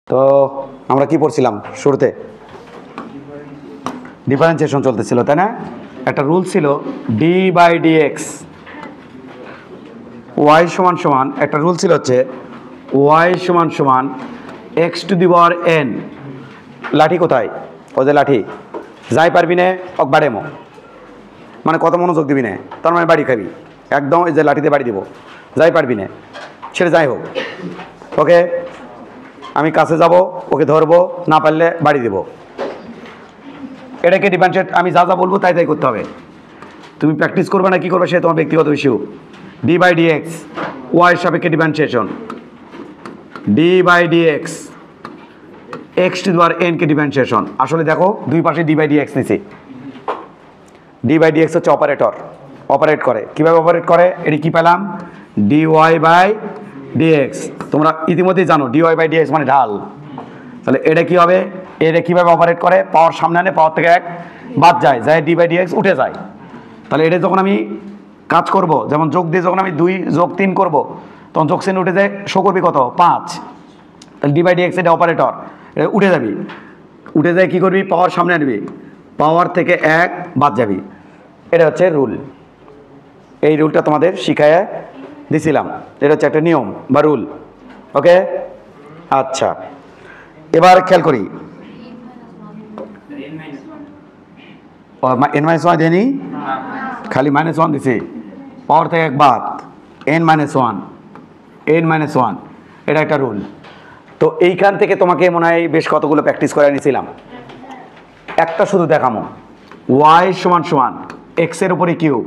তো আমরা কি পড়ছিলাম শুরুতে? ডিফারেন্সিয়েশন চলতেছিল, তাই না? একটা রুল ছিল D by D x Y সমান সমান, একটা রুল ছিল হচ্ছে ওয়াই সমান সমান X to the power N. লাঠি কোথায়? ও যে লাঠি, যাই পারবি না ওক বাড়েমো, মানে কত মনোযোগ দিবি না, তার মানে বাড়ি খাবি একদম। এই যে লাঠিতে বাড়ি দিব, যাই পারবি না সেটা যাই হোক, ওকে আমি কাছে যাব, ওকে ধরবো, না পারলে বাড়ি দেব। এটাকে ডিফারেন্সিয়েট আমি যা যা বলবো তাই তাই করতে হবে। তুমি প্র্যাকটিস করবে না কি করবে সে তোমার ব্যক্তিগত issue. D by D x Y সাপেক্ষে differentiation, D by D x X to the power N কে ডিফারেন্সিয়েশন। আসলে দেখো দুই পাশে ডি বাই ডি এক্স নিছি। ডি বাই ডি এক্স হচ্ছে অপারেটর, অপারেট করে। কীভাবে অপারেট করে? এটি কী পেলাম? D Y by D X. তোমরা ইতিমধ্যেই জানো D Y by D X মানে ঢাল। তাহলে এটা কী হবে? এটা কীভাবে অপারেট করে? পাওয়ার সামনে আনে, পাওয়ার থেকে এক বাদ যায়, যায় ডি বাই ডি এক্স উঠে যায়। তাহলে এটা যখন আমি কাজ করব, যেমন যোগ দিয়ে যখন আমি 2 যোগ 3 করব, তখন যোগ চিহ্ন উঠে যায়, শো করবি কত? 5। তাহলে ডি বাই ডি এক্স এটা অপারেটর, এটা উঠে যাবি, উঠে যায় কী করবি? পাওয়ার সামনে আনবি, পাওয়ার থেকে এক বাদ যাবি। এটা হচ্ছে রুল। এই রুলটা তোমাদের শিখায় দিছিলাম, এটা হচ্ছে একটা নিয়ম বা রুল, ওকে? আচ্ছা, এবার খেয়াল করি। এন মাইনাস ওয়ান দেয়নি, খালি মাইনাস ওয়ান দিছি, পাওয়ার থেকে এক বাদ, N minus one, N minus one, এটা একটা রুল। তো এইখান থেকে তোমাকে মনে হয় বেশ কতগুলো প্র্যাকটিস করে নিয়েছিলাম। একটা শুধু দেখামো, ওয়াই সমান সমান এক্সের উপরে কিউব।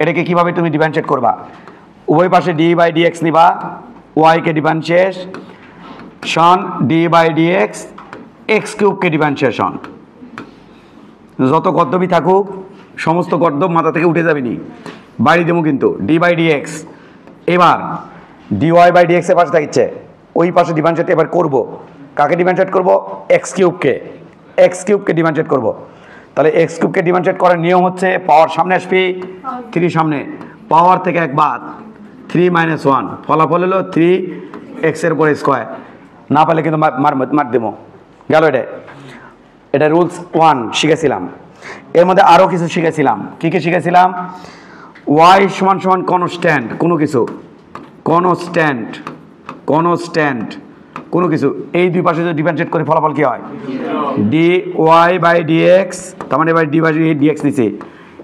এটাকে কীভাবে তুমি ডিফারেন্সিয়েট করবা? উভয় পাশে ডি বাই ডি এক্স নিবা, ওয়াইকে differentiation D by D x, X কিউবকে ডিফারেন্সিয়েশন। যত গদ্যবি থাকুক সমস্ত গদ্যব মাথা থেকে উঠে যাবে নি, বাড়ি দেবো কিন্তু ডি বাই ডি এক্স। এবার ডি ওয়াই বাই ডি এক্সের পাশে থাকছে, ওই পাশে ডিফারেন্সিয়েট এবার করবো। কাকে ডিফারেন্সিয়েট করবো? এক্স কিউবকে, এক্স কিউবকে ডিফারেন্সিয়েট করবো। তাহলে এক্স কিউবকে ডিফারেন্সিয়েট করার নিয়ম হচ্ছে পাওয়ার সামনে আসবি, 3 সামনে, পাওয়ার থেকে এক বাদ, 3 মাইনাস 1, ফলাফল হলো 3 এক্সের উপরে স্কোয়ার। না পারলে কিন্তু মার দেবো, গেল। এটা রুলস 1 শিখেছিলাম। এর মধ্যে আরও কিছু শিখেছিলাম। কী কী শিখেছিলাম? ওয়াই সমান সমান কনস্ট্যান্ট, কোনো কিছু কনস্ট্যান্ট, কনস্ট্যান্ট কোনো কিছু, এই দুই পাশে যদি ডিফারেন্সিয়েট করে ফলাফল কী হয়? D Y by D X. তার মানে এবার ডি বাই ডি এক্স নিচ্ছি,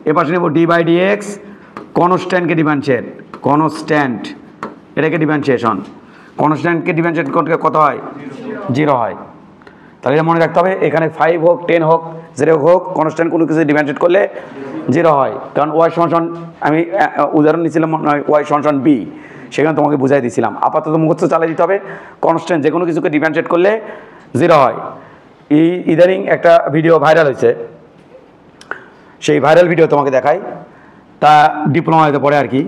এ পাশে নেব ডি বাই ডি এক্স, কনস্ট্যান্টকে ডিফারেন্সিয়েট, কনস্ট্যান্ট এটাকে ডিফারেন্সিয়েশন। কনস্ট্যান্টকে ডিফারেন্সিয়েট করতে কত হয়? 0 হয়। তাহলে এটা মনে রাখতে হবে, এখানে 5 হোক 10 হোক 0 হোক, কনস্ট্যান্ট কোনো কিছু ডিফারেন্সিয়েট করলে 0 হয়। কারণ ওয়াই সমান আমি উদাহরণ নিয়েছিলাম ওয়াই সমান বি, সেখানে তোমাকে বুঝাই দিয়েছিলাম। আপাতত মুখস্থ চালিয়ে দিতে হবে, কনস্ট্যান্ট যে কোনো কিছুকে ডিফারেন্সিয়েট করলে 0 হয়। ইদানিং একটা ভিডিও ভাইরাল হয়েছে, সেই ভাইরাল ভিডিও তোমাকে দেখাই। তা ডিপ্লোমাতে পড়ে আর কি,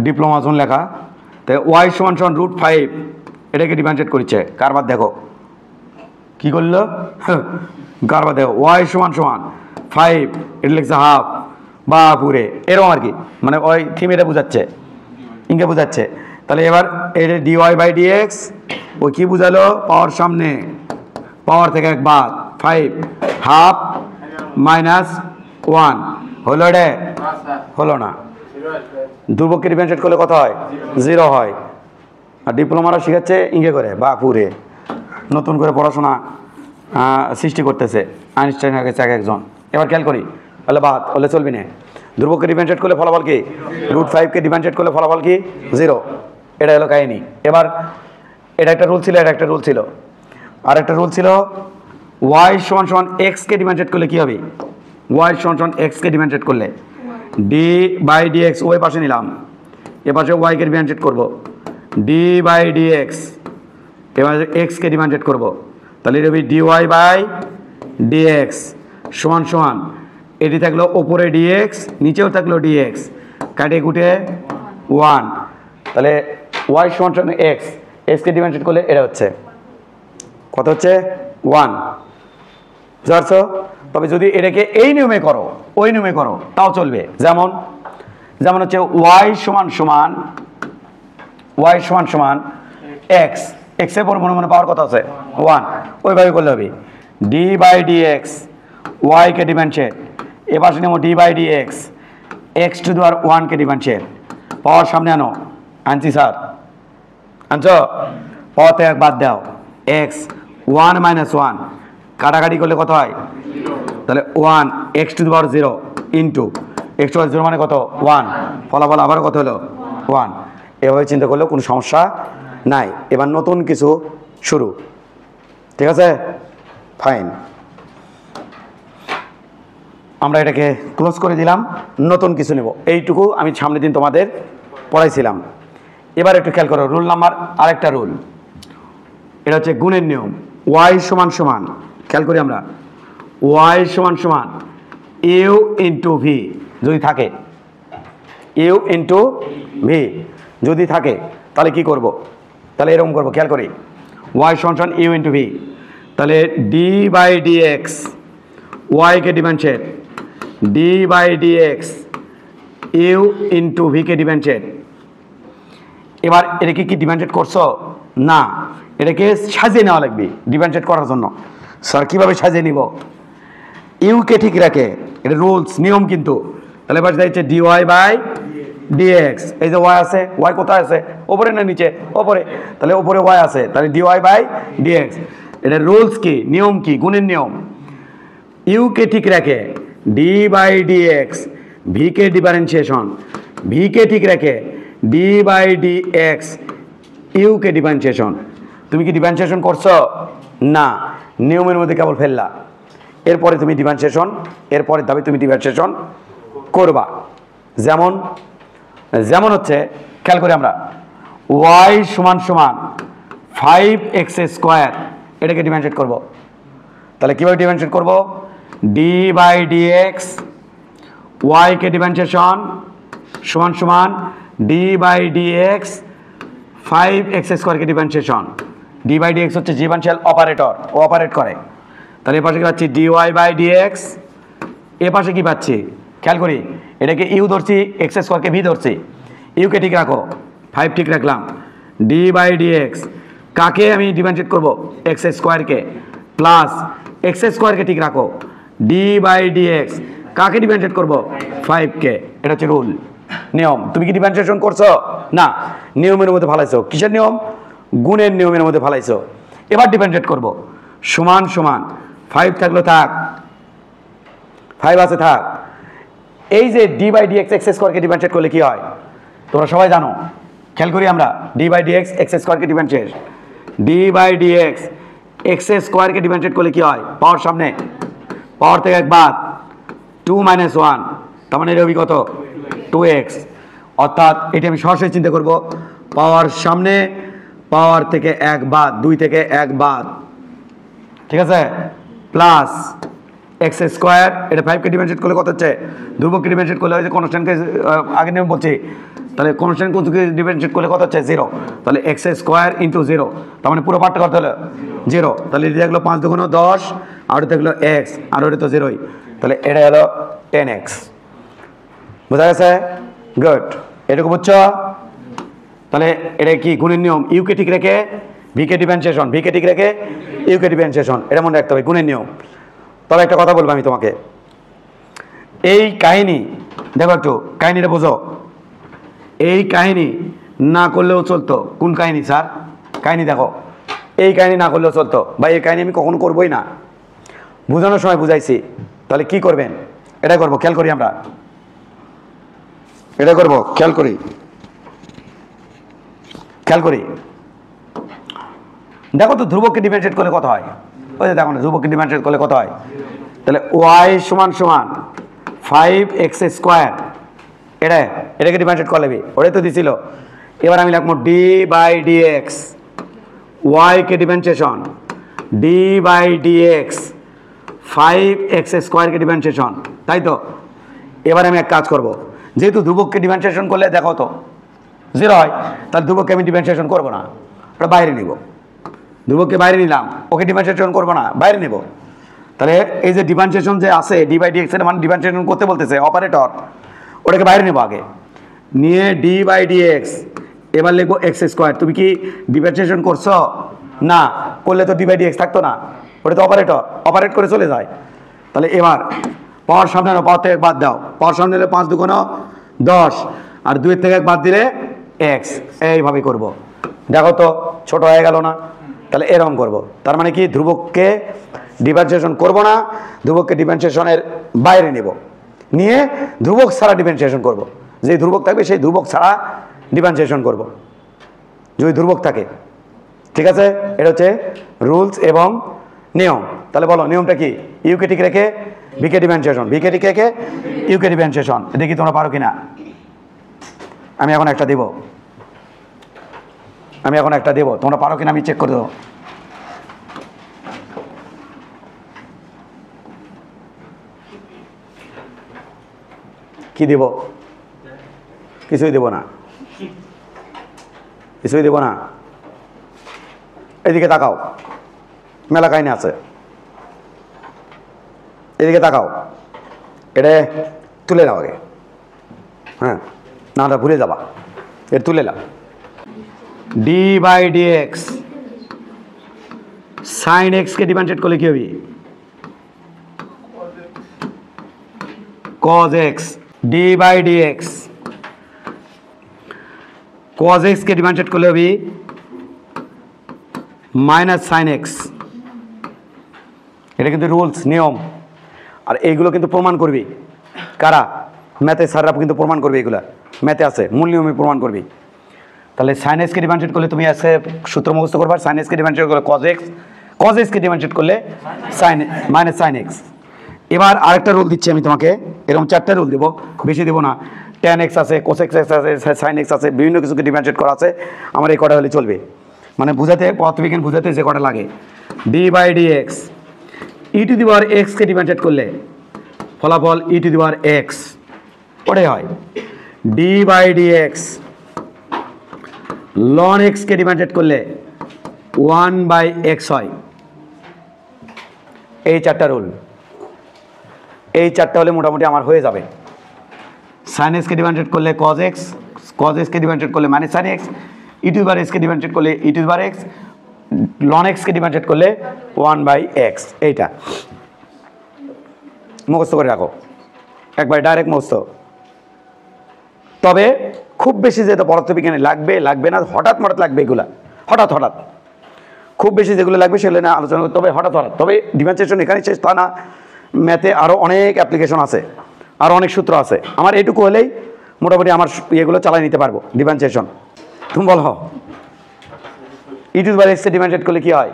ডিপ্লোমা জোন লেখা। তাই ওয়াই সমান সমান √5 এটাকে ডিফারেন্সিয়েট করছে। কারবার দেখো কী করলো, কারবার দেখো, ওয়াই সমান সমান 5 এটা লিখছে হাফ বা পুরে, এরকম আর কি, মানে ওই থিম এটা বোঝাচ্ছে, ইংকে বোঝাচ্ছে। তাহলে এবার এটা D Y by D X, ওই কী বুঝালো? পাওয়ার সামনে, পাওয়ার থেকে এক বাদ, 5 হাফ মাইনাস 1 হলো, রে হলো না। দুর্ভোগকে ডিফারেন্সিয়েট করলে কত হয়? 0 হয়। আর ডিপ্লোমারা শিখাচ্ছে ইংকে করে বা পুরে, নতুন করে পড়াশোনা সৃষ্টি করতেছে, আইনস্টাইন হয়ে গেছে এক একজন। এবার খেয়াল করি, তাহলে বাদ হলে চলবি না। ধ্রুবককে ডিফারেন্সিয়েট করলে ফলাফল কি? √5কে ডিফারেন্সিয়েট করলে ফলাফল কি? 0। এটা হলো কাহিনী। এবার এটা একটা রুল ছিল, এটা একটা রুল ছিল, আর একটা রুল ছিল ওয়াই সমান সমান এক্সকে ডিফারেন্সিয়েট করলে কী হবে? ওয়াই সমান সমান এক্সকে ডিফারেন্সিয়েট করলে ডি বাই ডি এক্স, ওই পাশে নিলাম, এ পাশে ওয়াইকে ডিফারেন্সিয়েট করবো, ডি বাই ডি এক্স, এবার এক্সকে ডিফারেন্সিয়েট করবো। তাহলে এটা হবে D Y by D X সমান সমান, এটি থাকলো ওপরে ডি এক্স, নিচেও থাকলো ডি এক্স, কাটে কুটে 1। তাহলে ওয়াই সমান সমান এক্স, এক্সকে ডিফারেন্সিয়েট করলে এটা হচ্ছে কত? হচ্ছে 1, বুঝতে পারছো? তবে যদি এটাকে এই নিয়মে করো, ওই নিয়মে করো, তাও চলবে। যেমন যেমন হচ্ছে ওয়াই সমান সমান এক্স, এক্সের পর মনে মনে পাওয়ার কথা আছে 1, ওইভাবে করলে হবে ডি বাই ডি এক্স ওয়াইকে ডিফারেন্সিয়েট, এবার নেবো D by D x X to the power 1কে ডিফারেন্সিয়েট, পাওয়ার সামনে আনো, আনছি স্যার, আনছ, পাওয়ার থেকে বাদ দাও, এক্স 1 মাইনাস 1 কাটাকাটি করলে কত হয়, তাহলে 1 X to the power 0 into X to the power 0 মানে কত 1, ফলাফল আবার কত হলো 1। এভাবে চিন্তা করলেও কোনো সমস্যা নাই। এবার নতুন কিছু শুরু, ঠিক আছে, ফাইন, আমরা এটাকে ক্লোজ করে দিলাম, নতুন কিছু নেব। এইটুকু আমি সামনের দিন তোমাদের পড়াইছিলাম। এবার একটু খেয়াল করো, রুল নাম্বার আরেকটা রুল, এটা হচ্ছে গুণের নিয়ম। ওয়াই সমান সমান, খেয়াল করি আমরা, ওয়াই সমান সমান ইউ ইন্টু ভি যদি থাকে, ইউ ইন্টু ভি যদি থাকে, তাহলে কি করব, তাহলে এরকম করবো, খেয়াল করি, ওয়াই সমান সমান ইউ ইন্টু ভি, তাহলে ডি বাই ডি এক্স ওয়াইকে differentiate, D by D x U into ভিকে ডিফারেন্সিয়েট। এবার এটাকে কি ডিফারেন্সিয়েট করছো, না, এটাকে সাজিয়ে নেওয়া লাগবে ডিফারেন্সিয়েট করার জন্য। স্যার কীভাবে সাজিয়ে নিব, ইউকে ঠিক রাখে, এটা রুলস নিয়ম কিন্তু। তাহলে এবার যাচ্ছে ডি ওয়াই বাই ডিএক্স, এই যে ওয়াই আছে, ওয়াই কোথায় আছে, ওপরে না নিচে, ওপরে, তাহলে ওপরে ওয়াই আছে, তাহলে ডি ওয়াই বাই ডিএক্স। এটা রুলস কি, নিয়ম কি, গুণের নিয়ম। ইউকে ঠিক রাখে ডি বাই ডিএক্স, ভিকে ডিফারেন্সিয়েশন, ভিকে ঠিক রাখে ডি বাই ডিএক্স ইউকে ডিফারেন্সিয়েশন। তুমি কি ডিফারেন্সিয়েশন করছো, না, নিয়মের মধ্যে কেবল ফেললা, এরপরে তুমি ডিফারেন্সিয়েশন, এরপরে দাবি তুমি ডিফারেন্সিয়েশন করবা। যেমন যেমন হচ্ছে, খেয়াল করি আমরা, ওয়াই সমান সমান 5x², এটাকে ডিফারেন্সিয়েট করব। তাহলে কীভাবে ডিফারেন্সিয়েট করব, ডি বাই ডিএক্স ওয়াইকে ডিফারেন্সিয়েশন সমান সমান D by dx 5x² differentiation. D by D X হচ্ছে ডিফারেন্সিয়াল অপারেটর, ও অপারেট করে। তাহলে এ পাশে কী পাচ্ছি, ডি ওয়াই বাই ডিএক্স, এ পাশে কী পাচ্ছি, খেয়াল করি, এটাকে ইউ ধরছি, x² ভি ধরছি, ইউকে ঠিক রাখো, 5 ঠিক রাখলাম, ডি বাই ডিএক্স কাকে আমি ডিফারেন্সিয়েট করবো, x² প্লাস x² ঠিক রাখো, ডি বাই ডিএক্স কাকে ডিফারেন্সিয়েট করবো, 5কে। এটা হচ্ছে রুল, নিয়ম। তুমি কি ডিফারেন্সিয়েশন করছো, না, নিয়মের মধ্যে ফালাইছো, কিসের নিয়ম, গুণের নিয়মের মধ্যে ফালাইছো। এবার ডিফারেন্সিয়েট করবো, সমান সমান 5 থাকলো থাক, 5 আছে থাক, এই যে D by D X x² differentiate করলে কি হয় তোমরা সবাই জানো, খেয়াল করি আমরা, D by D X x² differentiate, D by D X x² differentiate করলে কি হয়, পাওয়ার সামনে, পাওয়ার থেকে এক বাদ, 2 - 1, তার মানে এটা হবে কত, 2x। অর্থাৎ এটা আমি সরাসরি চিন্তা করব, পাওয়ার সামনে, পাওয়ার থেকে এক বাদ, 2 থেকে এক বাদ, ঠিক আছে, প্লাস x², এটা 5কে ডিফারেন্সিয়েট করলে কত হচ্ছে, ধ্রুবককে ডিফারেন্সিয়েট করলে হচ্ছে কনস্ট্যান্টকে, আগে নিয়ম বলছি, তাহলে কনস্ট্যান্ট কোনকে ডিফারেন্সিয়েট করলে কত হচ্ছে 0, তাহলে x² ইন্টু 0, তার মানে পুরো পার্টটা কত হলো 0, তাহলে এটা দেখলো 5 × 10, আর ওটা দেখলো x, আর ওটা তো 0ই, তাহলে এটা হলো 10x। বোঝা গেছে, গুড, এটুকু বুঝছো। তাহলে এটা কি গুণের নিয়ম, ইউকে ঠিক রেখে ভিকে ডিফারেন্সিয়েশন, ভিকে ঠিক রেখে ইউকে ডিফারেন্সিয়েশন, এটা মনে রাখতে হবে, গুণের নিয়ম। তবে একটা কথা বলবো আমি তোমাকে, এই কাহিনী দেখো, একটু কাহিনীটা বোঝো, এই কাহিনী না করলেও চলতো। কোন কাহিনী স্যার, কাহিনী দেখো, এই কাহিনী না করলেও চলতো, বা এই কাহিনী আমি কখনো করবোই না, বোঝানোর সময় বুঝাইছি। তাহলে কি করবেন, এটা করবো, খেয়াল করি আমরা, এটা করবো, খেয়াল করি, খেয়াল করি, দেখো তো ধ্রুবককে ডিফারেন্সিয়েট করলে কত হয়, ওই যে দেখো না, ধ্রুবককে ডিফারেন্সিয়েট করলে কত হয়, তাহলে ওয়াই সমান সমান 5x², এটাকে ডিফারেন্সিয়েট করে নেবে, ওটাই তো দিছিল। এবার আমি লিখবো ডি বাই ডিএক্স ওয়াইকে differentiation, D by dx 5x² differentiation, তাই তো। এবার আমি এক কাজ করব, যেহেতু ধ্রুবককে ডিফারেন্সিয়েশন করলে দেখো তো 0 হয়, তাহলে ধ্রুবককে আমি ডিফারেন্সিয়েশন করবো না, ওটা বাইরে নিব, ধ্রুবককে বাইরে নিলাম, ওকে ডিফারেন্সিয়েশন করবো না, বাইরে নেব। তাহলে এই যে ডিফারেন্সিয়েশন যে আছে ডি বাই ডিএক্স, এর মানে ডিফারেন্সিয়েশন করতে বলতেছে অপারেটর, ওটাকে বাইরে নেব আগে, নিয়ে ডি বাই ডিএক্স, এবার লিখবো x²। তুমি কি ডিফারেন্সিয়েশন করছো, না করলে তো ডি/dx থাকতো না, ওটা তো অপারেট করে চলে যায়। তাহলে এবার পাওয়ার সামনে পাওয়ার থেকে বাদ দাও, পাওয়ার সামনে হলে 5 দুগুণ 10 আর 2 থেকে 1 বাদ দিলে x, এইভাবে করব। দেখো তো ছোট হয়ে গেল না? তাহলে এরকম করব। তার মানে কি ধ্রুবককে ডিফারেন্সিয়েশন করব না, ধ্রুবককে ডিফারেন্সিয়েশনের বাইরে নেব, নিয়ে ধ্রুবক ছাড়া ডিফারেন্সিয়েশন করব। যে ধ্রুবক থাকবে সেই ধ্রুবক ছাড়া ডিফারেন্সিয়েশন করব যদি ধ্রুবক থাকে। ঠিক আছে, এটা হচ্ছে রুলস এবং নিয়ম। তাহলে বলো নিয়মটা কি? ইউকে ঠিক রেখে ভিকে ডিফারেন্সিয়েশন, ভিকে ঠিক রেখে ইউকে ডিফারেন্সিয়েশন। দেখি তোমরা পারো কিনা। আমি এখন একটা দেব, তোমরা পারো কিনা আমি চেক করে দেবো। কি দেব? কিছুই দেব না, কিছুই দেব না। এদিকে তাকাও, মেলা কাহিনী আছে, এদিকে তাকাও। এটা তুলে নাও আগে, হ্যাঁ না ভুলে যাবা, এটা তুলে নাও। d/dx sin x কে ডিফারেন্সিয়েট করলে কি হবে? cos x, d/dx cos x কে ডিফারেন্সিয়েট করলে হবে মাইনাস sin x। এটা কিন্তু রুলস নিয়ম, আর এইগুলো কিন্তু প্রমাণ করবি কারা? ম্যাথে স্যাররা কিন্তু প্রমাণ করবে, এগুলা ম্যাথে আছে, মূল নিয়মে প্রমাণ করবি। তাহলে sin x কে ডিফারেন্সিয়েট করলে তুমি আজকে সূত্র মুখস্থ করবা, sin x কে ডিফারেন্সিয়েট করলে cos x কে ডিফারেন্সিয়েট করলে মাইনাস sin x। এবার আরেকটা রুল দিচ্ছি আমি তোমাকে, এরকম 4টা রুল দেবো, বেশি দেবো না। tan x আছে, cos x আছে, sin x আছে, বিভিন্ন কিছুকে ডিফারেন্সিয়েট করা আছে। আমার এই কটা হলে চলবে, মানে বুঝাতে, পদার্থবিজ্ঞান বুঝাতে যে কটা লাগে। d/dx e⁻x কে ডিফারেন্সিয়েট করলে ফলাফল e⁻x, ওটাই হয়। d/dx ln x কে ডিফারেন্সিয়েট করলে 1/x হয়। এই 4টা রুল, এই 4টা হলে মোটামুটি আমার হয়ে যাবে। sin x কে ডিফারেন্সিয়েট করলে cos x, cos x কে ডিফারেন্সিয়েট করলে মাইনাস sin x, e⁻x কে ডিফারেন্সিয়েট করলে e⁻x, ln x কে ডিফারেন্সিয়েট করলে 1/x। এইটা মুখস্থ করে রাখো, একবার ডাইরেক্ট মুখস্থ। তবে খুব বেশি যেটা পদার্থবিজ্ঞানে লাগবে না, হঠাৎ লাগবে এগুলা, হঠাৎ খুব বেশি যেগুলো লাগবে সেগুলো না আলোচনা করতে হবে হঠাৎ। তবে ডিফারেন্সিয়েশন এখানে শেষ তা না, ম্যাথে আরও অনেক অ্যাপ্লিকেশন আছে, আরও অনেক সূত্র আছে। আমার এইটুকু হলেই মোটামুটি আমার ইয়েগুলো চালাই নিতে পারবো ডিফারেন্সিয়েশন। তুমি বলো e⁻x কে ডিফারেন্সিয়েট করলে কি হয়?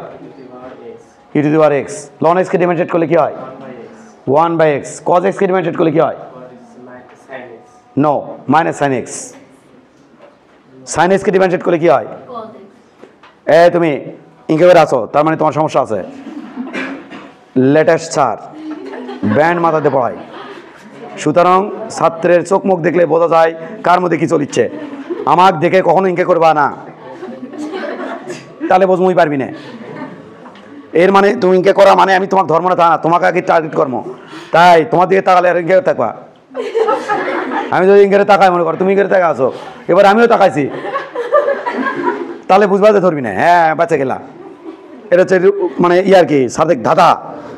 e⁻x। ln x কে ডিফারেন্সিয়েট করলে কি হয়? 1/x। cos x কে ডিফারেন্সিয়েট করলে কি হয়? No, minus sin x। sin x কে ডিফারেন্সিয়েট করলে কি হয়? তুমি ইংরেজি আছো, তার মানে তোমার সমস্যা আছে। লেটেস্ট স্যার ব্যান্ড মাথাতে পড়ায়, সুতরাং ছাত্রের চোখ মুখ দেখলে বোঝা যায় কার মধ্যে কি চলিচ্ছে। আমাকে দেখে কখনো ইঙ্কে করবা না, তাহলে বুঝমই পারবি না। এর মানে তুমি ইঙ্কে করা মানে আমি তোমাকে ধর্ম না, তা না, তোমাকে আগে টার্গেট কর্ম। তাই তোমার দিকে তাকালে আর ইঙ্কে থাকবা। আমি যদি ইঙ্গেরে তাকাই, মনে করো তুমি ইঙ্গেরে তাকা আছো, এবার আমিও তাকাইছি, তাহলে বুঝবা যে ধরবি না। হ্যাঁ বাঁচে গেলা। এটা হচ্ছে মানে আর কি সাদেক দাদা,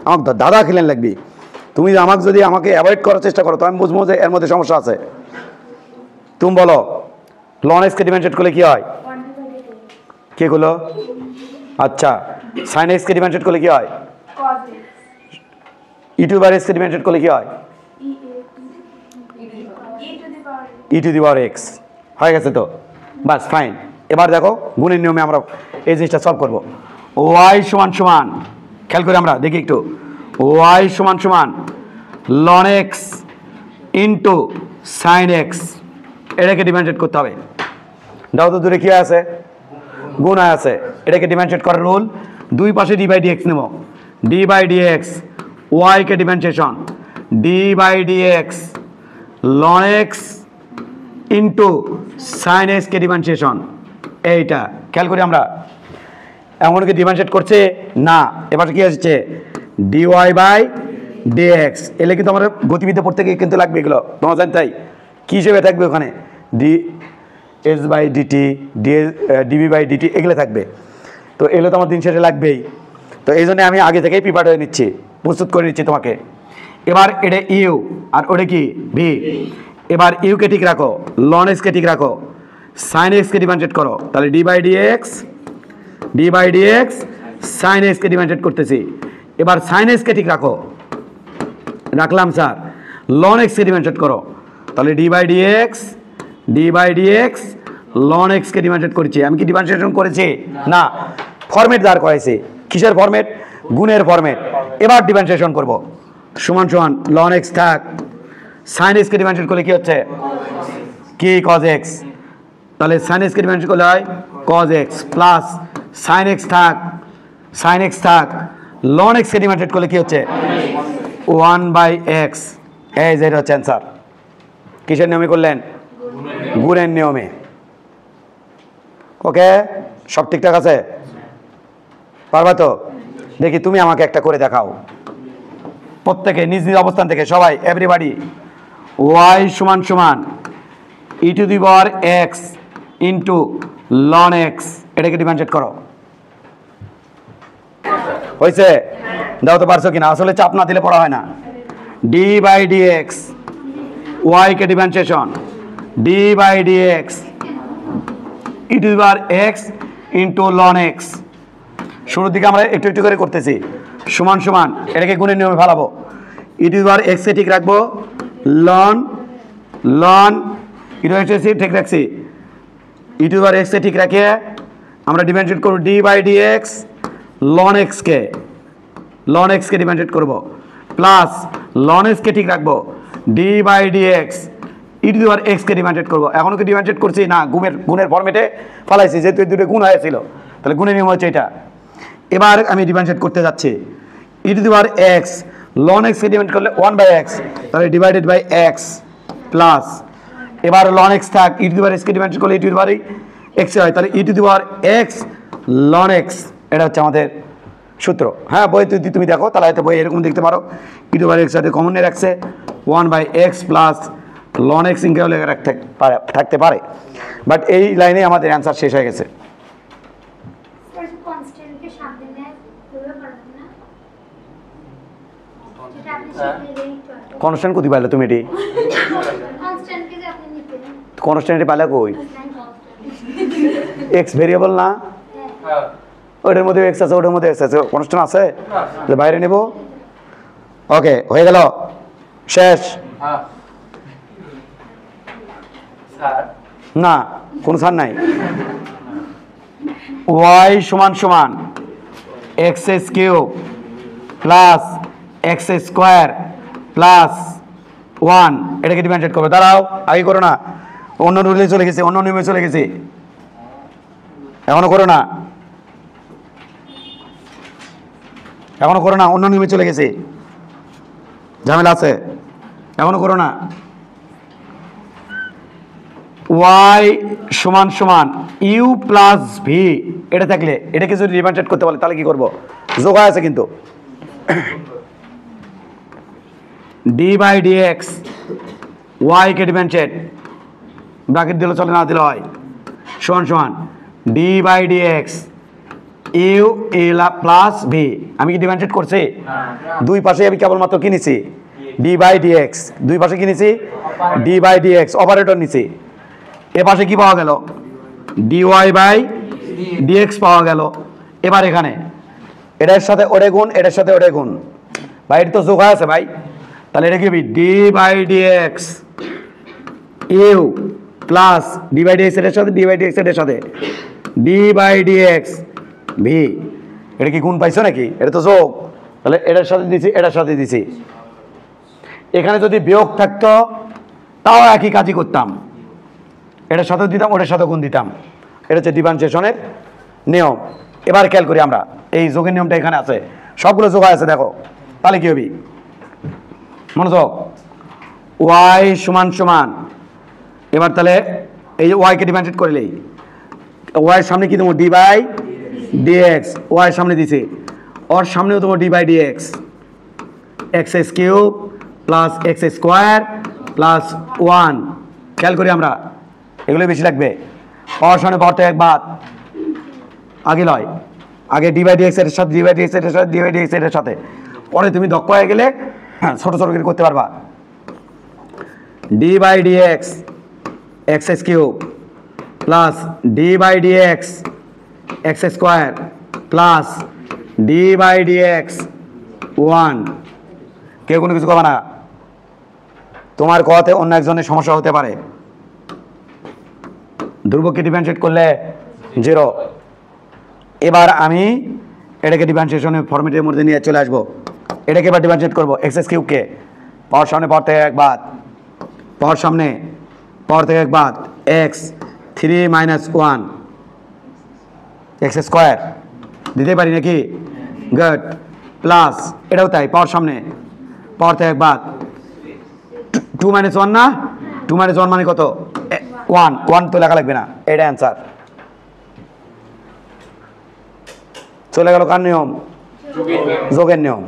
আমাকে দাদা খেলেন লাগবি। তুমি আমাকে অ্যাভয়েড করার চেষ্টা করো তো আমি বুঝবো যে এর মধ্যে সমস্যা আছে। তুমি বলো ln x কে ডিফারেন্সিয়েট করলে কি হয়? কে গুলো? আচ্ছা, sin x কে ডিফারেন্সিয়েট করলে কি হয়? e⁻x কে ডিফারেন্সিয়েট করলে কি হয়? e⁻x। হয়ে গেছে তো, বাস ফাইন। এবার দেখো গুণের নিয়মে আমরা এই জিনিসটা সলভ করবো। y সমান খেয়াল করে আমরা দেখি একটু, y সমান ln x into sin x, এটাকে ডিফারেন্সিয়েট করতে হবে। দাও তো দূরে কি আছে? গুণ আছে। এটাকে ডিফারেন্সিয়েট করার রুল, দুই পাশে d/dx নেব। d/dx y কে differentiation d/dx ln x into sin x কে ডিফারেন্সিয়েশন। এইটা খেয়াল করি আমরা, এমনকি ডিফারেন্সিয়েট করছে না, এবার কি আসছে dy/dx। এলে কিন্তু আমার গতিবিদ্যা পড়তে গিয়ে কিন্তু লাগবে এগুলো, তোমার জানি। তাই কী হিসেবে থাকবে ওখানে? ds/dt, dv/dt এগুলো থাকবে। তো এগুলো তো আমার দিন শেষে লাগবেই। তো এই জন্য আমি আগে থেকেই প্রিপারেড হয়ে নিচ্ছি, প্রস্তুত করে নিচ্ছি তোমাকে। এবার এটা ইউ আর ওটা কি ভি। এবার ইউকে ঠিক রাখো, লন এক্সকে ঠিক রাখো, সাইন এক্সকে ডিফারেন্সিয়েট করো, তাহলে D by D X sine এক্সকে ডিফারেন্সিয়েট করতেছি। এবার সাইন এক্সকে ঠিক রাখো, রাখলাম স্যার। লন এক্সকে ডিফারেন্সিয়েট করো, তাহলে D by D x ln এক্সকে ডিফারেন্সিয়েট করেছি। আমি কি ডিফারেন্সিয়েশন করেছি? না, ফরম্যাট দাঁড় করাইছি। কিসের ফরম্যাট? গুণের ফরম্যাট। এবার ডিফারেন্সিয়েশন করব, সমান সমান লন এক্স থাক, সাইন এক্সকে ডিফারেন্সিয়েট করলে কি হচ্ছে? কি কজ এক্স। তাহলে সাইন এক্সকে ডিফারেন্সিয়েট করলে হয় cos X plus sine X থাক, লন এক্সকে ডিফারেন্সিয়েট করলে কি হচ্ছে? 1/x। এই যে হচ্ছে অ্যান্সার। কিসের নিয়মে করলেন? গুণের নিয়মে। ওকে, সব ঠিকঠাক আছে? পারবা তো? দেখি তুমি আমাকে একটা করে দেখাও, প্রত্যেকে নিজ নিজ অবস্থান থেকে, সবাই এভরিবাডি। ওয়াই সমান সমান e⁻x ইন্টু লন এক্স, এটাকে ডিফারেন্সিয়েট করো। হয়েছে? দাও তো, পারছো কিনা? আসলে চাপ না দিলে পড়া হয় না। ডি বাই ডি এক্স, ওয়াইকে differentiation, D by D x e⁻x into ln x. শুরুর দিকে আমরা একটু একটু করে করতেছি, সমান সমান এটাকে গুণের নিয়মে ফেলাবো। e⁻x কে ঠিক রাখবো, লন ঠিক রাখছি, e⁻x কে ঠিক রাখিয়ে আমরা ডিফারেন্সিয়েট করবো D by D x ln এক্সকে ডিফারেন্সিয়েট করবো, প্লাস লন এক্সকে ঠিক রাখবো, d by D x e⁻x কে ডিফারেন্সিয়েট করবো। এখনও কি ডিফারেন্সিয়েট করছি না? গুণের ফর্মেটে ফলাইছি, যেহেতু দুটো গুণ হয়েছিল, তাহলে গুণের নিয়ম হচ্ছে এটা। এবার আমি ডিফারেন্সিয়েট করতে যাচ্ছি, e⁻x লন এক্সকে ডিফারেন্সিয়েট করলে 1/x, তাহলে ডিভাইডেড বাই এক্স প্লাস, এবার লন এক্স থাক, e⁻x কে ডিফারেন্সিয়েট করলে e⁻x হয়, তাহলে e⁻x লন এক্স, এটা হচ্ছে আমাদের সূত্র। হ্যাঁ, বই তুমি দেখো, তাহলে হয়তো বই এরকম দেখতে পারো, e⁻x সাথে কমন নিয়ে রাখছে 1/x প্লাস লন এক্স ইনকেও লেগে থাকতে পারে, বাট এই লাইনে আমাদের অ্যান্সার শেষ হয়ে গেছে। কনস্ট্যান্ট কোথায় পাইলে তুমি? এটি কনস্ট্যান্ট পাইলে কই? এক্স ভেরিয়েবল না, ওটার মধ্যে এক্স আছে, ওটার মধ্যে এক্স আছে, কনস্ট্যান্ট আছে, বাইরে নেব। ওকে, হয়ে গেল, শেষ? না, কোন স্যার নাই। ওয়াই সমান সমান x³ প্লাস x² প্লাস 1, এটাকে ডিফারেন্সিয়েট করবে। দাঁড়াও, আগে করো না, অন্য রুলে চলে গেছে, অন্য নিয়মে চলে গেছে, এখনো করো না, অন্য নিয়মে চলে গেছে, ঝামেলা আছে, এখনো করো না। ওয়াই সমান সমান ইউ প্লাস ভি, এটা থাকলে এটাকে যদি ডিফারেন্সিয়েট করতে বলে তাহলে কি করবো? যোগ আছে কিন্তু, ডি বাই ডি এক্স ওয়াইকে ডিফারেন্সিয়েট, ব্র্যাকেট দিলে চলে, না দিলে হয়, সমান সমান D by D x u plus v. আমি কি ডিফারেন্সিয়েট করছি? দুই পাশে আমি কেবলমাত্র কি নিছি? ডি বাই ডি এক্স, দুই পাশে কি নিছি? D by D X, operator নিছি। এ পাশে কি পাওয়া গেল? ডিওয়াই বাই ডিএক্স পাওয়া গেল। এবার এখানে এটার সাথে ওরে গুণ, এটার সাথে ওরে গুণ, ভাই এটা তো যোগ হয়ে আছে ভাই, তাহলে এটা কি হবে? D by D X U plus D by D X এর সাথে, ডি বাই ডিএক্স এর সাথে ডি বাই ডিএক্স ভি। এটা কি গুণ পাইছো নাকি? এটা তো যোগ, তাহলে এটার সাথে দিছি, এটার সাথে দিছি। এখানে যদি বিয়োগ থাকতো তাও একই কাজই করতাম, এটার সাথেও দিতাম, ওটার সাথেও গুণ দিতাম। এটা হচ্ছে ডিফারেন্সিয়েশনের নিয়ম। এবার খেয়াল করি আমরা, এই যোগের নিয়মটা এখানে আছে, সবগুলো যোগ আছে, দেখো তাহলে কি হবে? মনোযোগ, ওয়াই সমান সমান, এবার তাহলে এই যে ওয়াইকে ডিফারেন্সিয়েট করলেই ওয়াইয়ের সামনে কি তোমার? ডি বাই ডিএক্স, ওয়াইয়ের সামনে দিছে, ওর সামনেও তোমার D by D X, x³ plus x² plus 1। খেয়াল করি আমরা, এগুলো বেশি লাগবে। পাওয়ার সামনে পাওয়ারটা এক বাদ আগে লয়, আগে ডি বাই ডি এক্স এর সাথে ডি বাই ডি এক্স এর সাথে ডি বাই ডি এক্স এর সাথে, পরে তুমি দক্ষ হয়ে গেলে ছোট ছোট করে করতে পারবা। D by D x X cube plus D by D x x square plus D by D X 1। কেউ কোনো কিছু করবে না, তোমার কথাতে অন্য একজনের সমস্যা হতে পারে। ধ্রুবককে ডিফারেন্সিয়েট করলে 0। এবার আমি এটাকে ডিফারেন্সিয়েশনের ফর্মেটের মধ্যে নিয়ে চলে আসবো। এটাকে এবার ডিফারেন্সিয়েট করবো এক্স কিউবকে, পাওয়ার সামনে পাওয়ার থেকে এক বাদ, পাওয়ার সামনে পাওয়ার থেকে এক বাদ, এক্স 3 - 1 এক্স স্কোয়ার দিতে পারি নাকি? গুড। প্লাস এটাও তাই, পাওয়ার সামনে পাওয়ার থেকে এক বাদ, 2 - 1 না, 2 - 1 মানে কত? 1। 1 তো লেখা লাগবে না, এটা অ্যান্সার। চলে গেল কার নিয়ম? যোগের নিয়ম।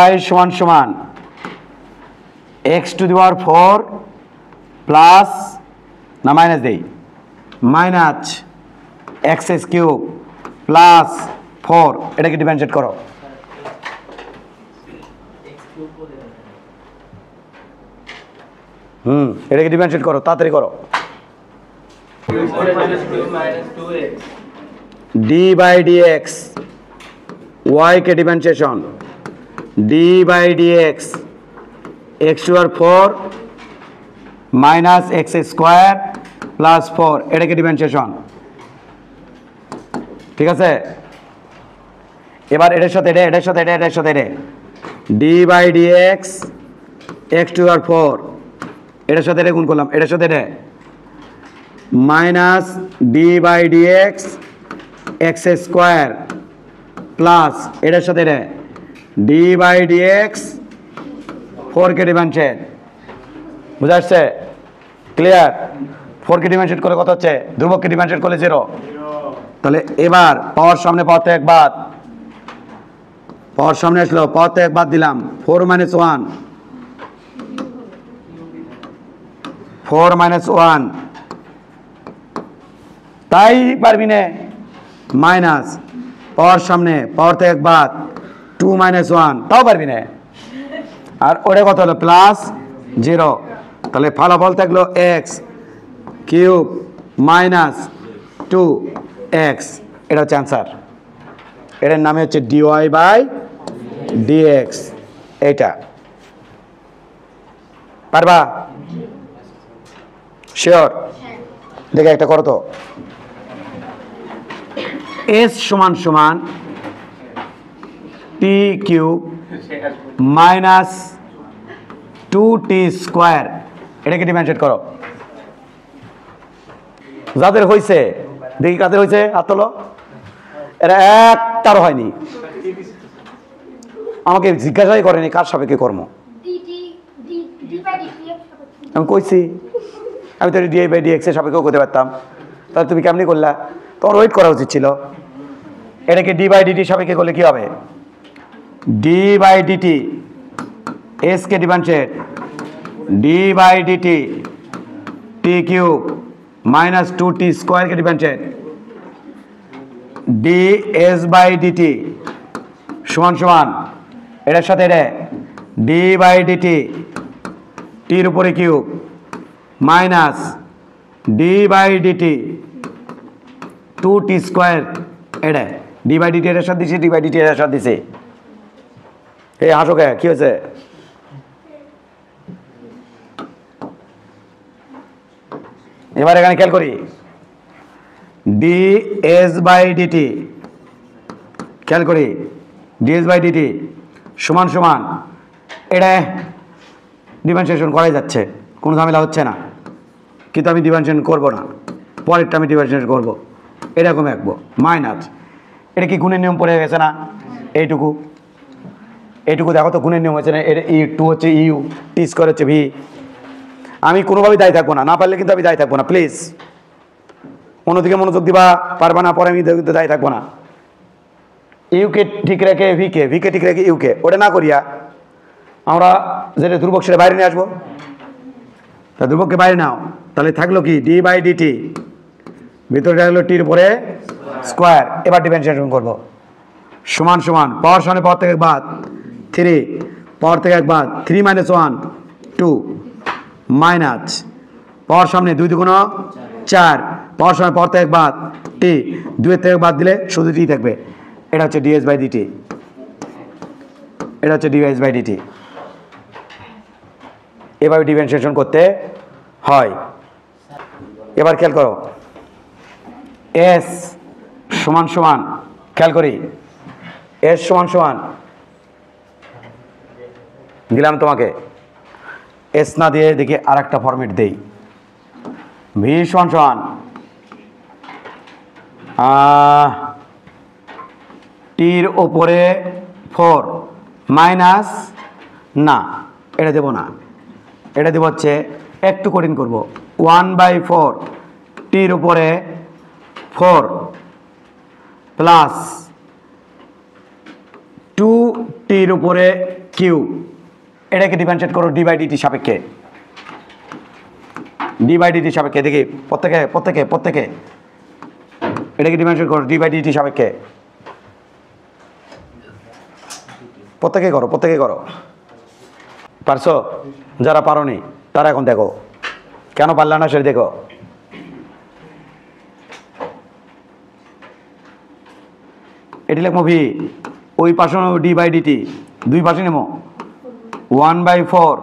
y সমান সমান x⁴ প্লাস না মাইনাস দেই, মাইনাস x³ প্লাস 4। এটাকে ডিফারেন্সিয়েট করো। এটাকে ডিফারেন্সিয়েট করো, তাড়াতাড়ি করো। D by D x Y কে differentiation D by D X x⁴ minus X square plus 4। এটাকে ডিফারেন্সিয়েশন, ঠিক আছে? এবার এটার সাথে এটা, এটার সাথে এটা, এটার সাথে এটা, d by D X x⁴, এটার সাথে এটা গুণ করলাম, এটার সাথে এটা minus D by D x x square plus এটার সাথে এটা ডি বাই ডি এক্স 4কে ডিফারেন্সিয়েট। বুঝা আসছে? ক্লিয়ার? 4কে ডিফারেন্সিয়েট করে কত হচ্ছে? ধ্রুবককে ডিফারেন্সিয়েট করলে 0। তাহলে এবার পাওয়ার সামনে পাওয়ার থেকে এক বাদ, পাওয়ার সামনে আসলো, পাওয়ার থেকে এক বাদ দিলাম, 4 - 1 4 - 1 তাই পারবি না, মাইনাস পাওয়ার সামনে পাওয়ার থেকে এক বাদ 2 - 1 তাও পারবি না। আর ওটা কত হলো? প্লাস 0। তাহলে ফলাফল থাকলো এক্স কিউব মাইনাস 2x। এটা হচ্ছে অ্যান্সার। এটার নামে হচ্ছে ডিওয়াই বাই ডিএক্স। এইটা পারবা? শিওর? দেখে একটা করো তো। এস সমান সমান টি কিউব মাইনাস 2t²। এটাকে ডিফারেন্সিয়েট করো। যাদের হয়েছে দেখি, কাদের হয়েছে হাত তোলো। এরা একটারও হয়নি, আমাকে জিজ্ঞাসাই করেনি কার সাপেক্ষে কর্ম। আমি কইছি আমি তো ডিআই বাই ডিএক্স এর সাপেক্ষেও করতে পারতাম, তাহলে তুমি কেমনি করলা? তোমার ওয়েট করা উচিত ছিল। এটাকে ডি বাই ডিটি সাপেক্ষে করলে কি হবে? ডি বাই ডিটি এস কে differentiate D by D T T cube minus 2t² কে differentiate D S by D T সমান সমান এটার সাথে এটা ডি বাই ডিটি টির উপরে cube minus D by D T 2t²। এটা ডি বাই ডিটি এর সাথে দিছে, ডি বাই ডিটি এর সাথে দিছে। এই হাসো কে? কি হয়েছে? এবার এখানে খেয়াল করি, ডি এস বাই ডিটি, খেয়াল করি ডি এস বাই ডিটি সমান সমান এটা ডিফারেন্সিয়েশন করাই যাচ্ছে, কোনো ঝামেলা হচ্ছে না। কিন্তু আমি ডিফারেন্সিয়েশন করবো না, পরেরটা আমি ডিফারেন্সিয়েশন করবো। এরকম আঁকবো মাইনাস, এটা কি গুণের নিয়ম পড়ে গেছে না? এইটুকু এইটুকু দেখো তো গুণের নিয়ম হয়েছে না? এটা ই2 হচ্ছে ইউ, টি² হচ্ছে ভি। আমি কোনোভাবেই দায়ী থাকবো না, না পারলে কিন্তু আমি দায়ী থাকবো না। প্লিজ অন্যদিকে মনোযোগ দিবা, পারবা না পরে আমি দায়ী থাকবো না। ইউকে ঠিক রেখে ভিকে, ভিকে ঠিক রেখে ইউকে, ওটা না করিয়া আমরা যেটা ধ্রুবক সেটা বাইরে নিয়ে আসবো। তা ধ্রুবককে বাইরে নাও, তাহলে থাকলো কি? ডি বাই ডিটি ভিতরটা হলো টির উপরে স্কোয়ার। এবার ডিফারেন্সিয়েশন করব। সমান সমান পাওয়ার সামনে পাওয়ার থেকে এক বাদ 3, পাওয়ার থেকে এক বাদ 3 - 1 2 মাইনাস পাওয়ার সামনে 2 দুগুণ 4, পাওয়ার সামনে পাওয়ার থেকে এক বাদ টি, 2 এর থেকে বাদ দিলে শুধু টি থাকবে। এটা হচ্ছে ডিএস বাই ডিটি, এটা হচ্ছে ডিএস বাই ডিটি। এভাবে ডিফারেন্সিয়েশন করতে হয়। এবার খেয়াল করো, এস সমান সমান, খেয়াল করি, এস সমান সমান দিলাম তোমাকে, এস না দিয়ে দেখি আর একটা ফরম্যাট দেই। ভি সমান সমান টির ওপরে 4 মাইনাস, না এটা দেব না, এটা দেব হচ্ছে একটু কঠিন করব, 1/4 টির উপরে 4 প্লাস 2 টির উপরে কিউ। এটাকে ডিফারেন্সিয়েট করো ডি বাই ডিটি সাপেক্ষে, ডি বাই ডিটি সাপেক্ষে। দেখি প্রত্যেকে এটাকে ডিফারেন্সিয়েট করো ডি বাই ডিটি সাপেক্ষে। প্রত্যেকে করো। পারছো? যারা পারোনি তারা এখন দেখো, কেন পারলা না সেটা দেখো। এটি লিখবো ভি, ওই পাশে ডি বাই ডিটি, দুই পাশে নেবো 1/4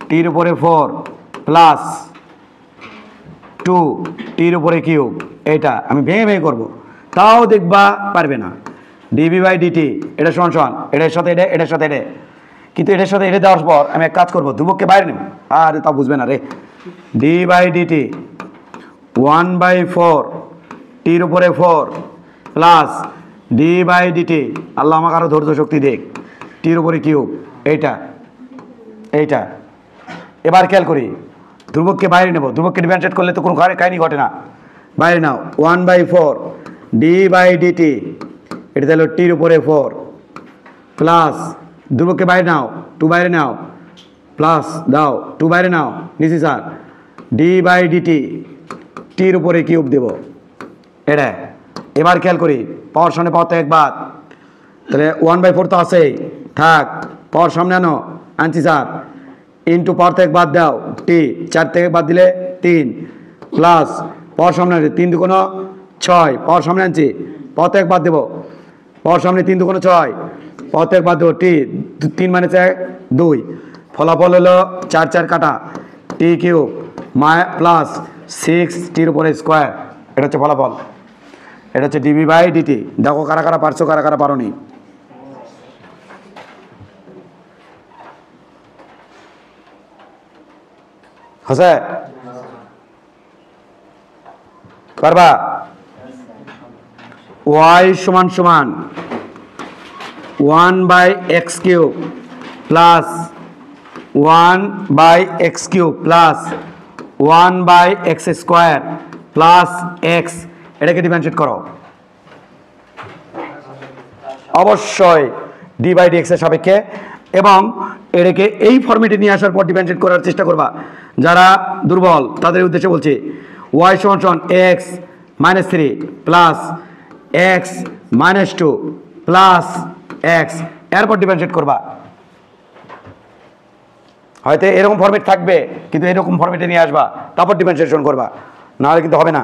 টির উপরে 4 প্লাস 2 টির উপরে কিউব। এটা আমি ভেঙে করবো, তাও দেখবা পারবে না। ডিবি বাই ডিটি এটা সমান সমান এটার সাথে এটা, এটার সাথে এটা, কিন্তু এটার সাথে এটা দেওয়ার পর আমি এক কাজ করবো, দুপক্ষে বাইরে নেব, আর তা বুঝবে না রে। ডি বাই ডিটি 1/4 টির উপরে 4 প্লাস ডি বাই ডিটি, আল্লাহ আমাকে আরও ধৈর্য শক্তি দেখ, টির উপরে কিউব। এইটা এবার খেয়াল করি, ধ্রুবককে বাইরে নেব, ধ্রুবককে ডিফারেন্সিয়েট করলে তো কোনো কাহিনী ঘটে না। বাইরে নাও 1/4 ডি বাই ডিটি, এটা তাহলে টির উপরে 4 প্লাস ধ্রুবককে বাইরে নাও, 2 বাইরে নাও, প্লাস দাও 2 বাইরে নাও, নিচে স্যার ডি বাই ডিটি টির উপরে কিউব দেব। এটা এবার খেয়াল করি, পাওয়ার সামনে পাওয়ার থেকে এক বাদ, তাহলে 1/4 তো আছেই, থাক, পাওয়ার সামনে আনো, আনছি স্যার, ইন্টু পাওয়ার থেকে বাদ দাও টি, 4 থেকে বাদ দিলে 3 প্লাস পাওয়ার সামনে আছে 3 দুগুণ 6, পাওয়ার সামনে আনছি, পাওয়ার থেকে বাদ দেবো, পাওয়ার সামনে 3 দুগুণ 6, পাওয়ার থেকে বাদ দেবো টি, 3 - 1 2, ফলাফল হলো 4 4 কাটা টি কিউব প্লাস 6 টির উপরে স্কোয়ার। এটা হচ্ছে ফলাফল, এটা হচ্ছে ডিবি বাই ডিটি। দেখো কারা কারা পারছো, কারা কারা পারোনি। হ্যাঁ পারবা? ওয়াই সমান সমান 1/x³ plus 1/x³ plus 1/x² plus x। এটাকে ডিফারেন্সিয়েট করো, অবশ্যই ডি বাই ডি এক্স এর সাপেক্ষে, এবং এটাকে এই ফর্মেটে নিয়ে আসার পর ডিফারেন্সিয়েট করার চেষ্টা করবা। যারা দুর্বল তাদের উদ্দেশ্যে বলছি, ওয়াই সমান সমান x minus 3 plus X minus 2 plus x, এরপর ডিফারেন্সিয়েট করবা। হয়তো এরকম ফর্মেট থাকবে, কিন্তু এরকম ফর্মেটে নিয়ে আসবা, তারপর ডিফারেন্সিয়েশন করবা, নাহলে কিন্তু হবে না।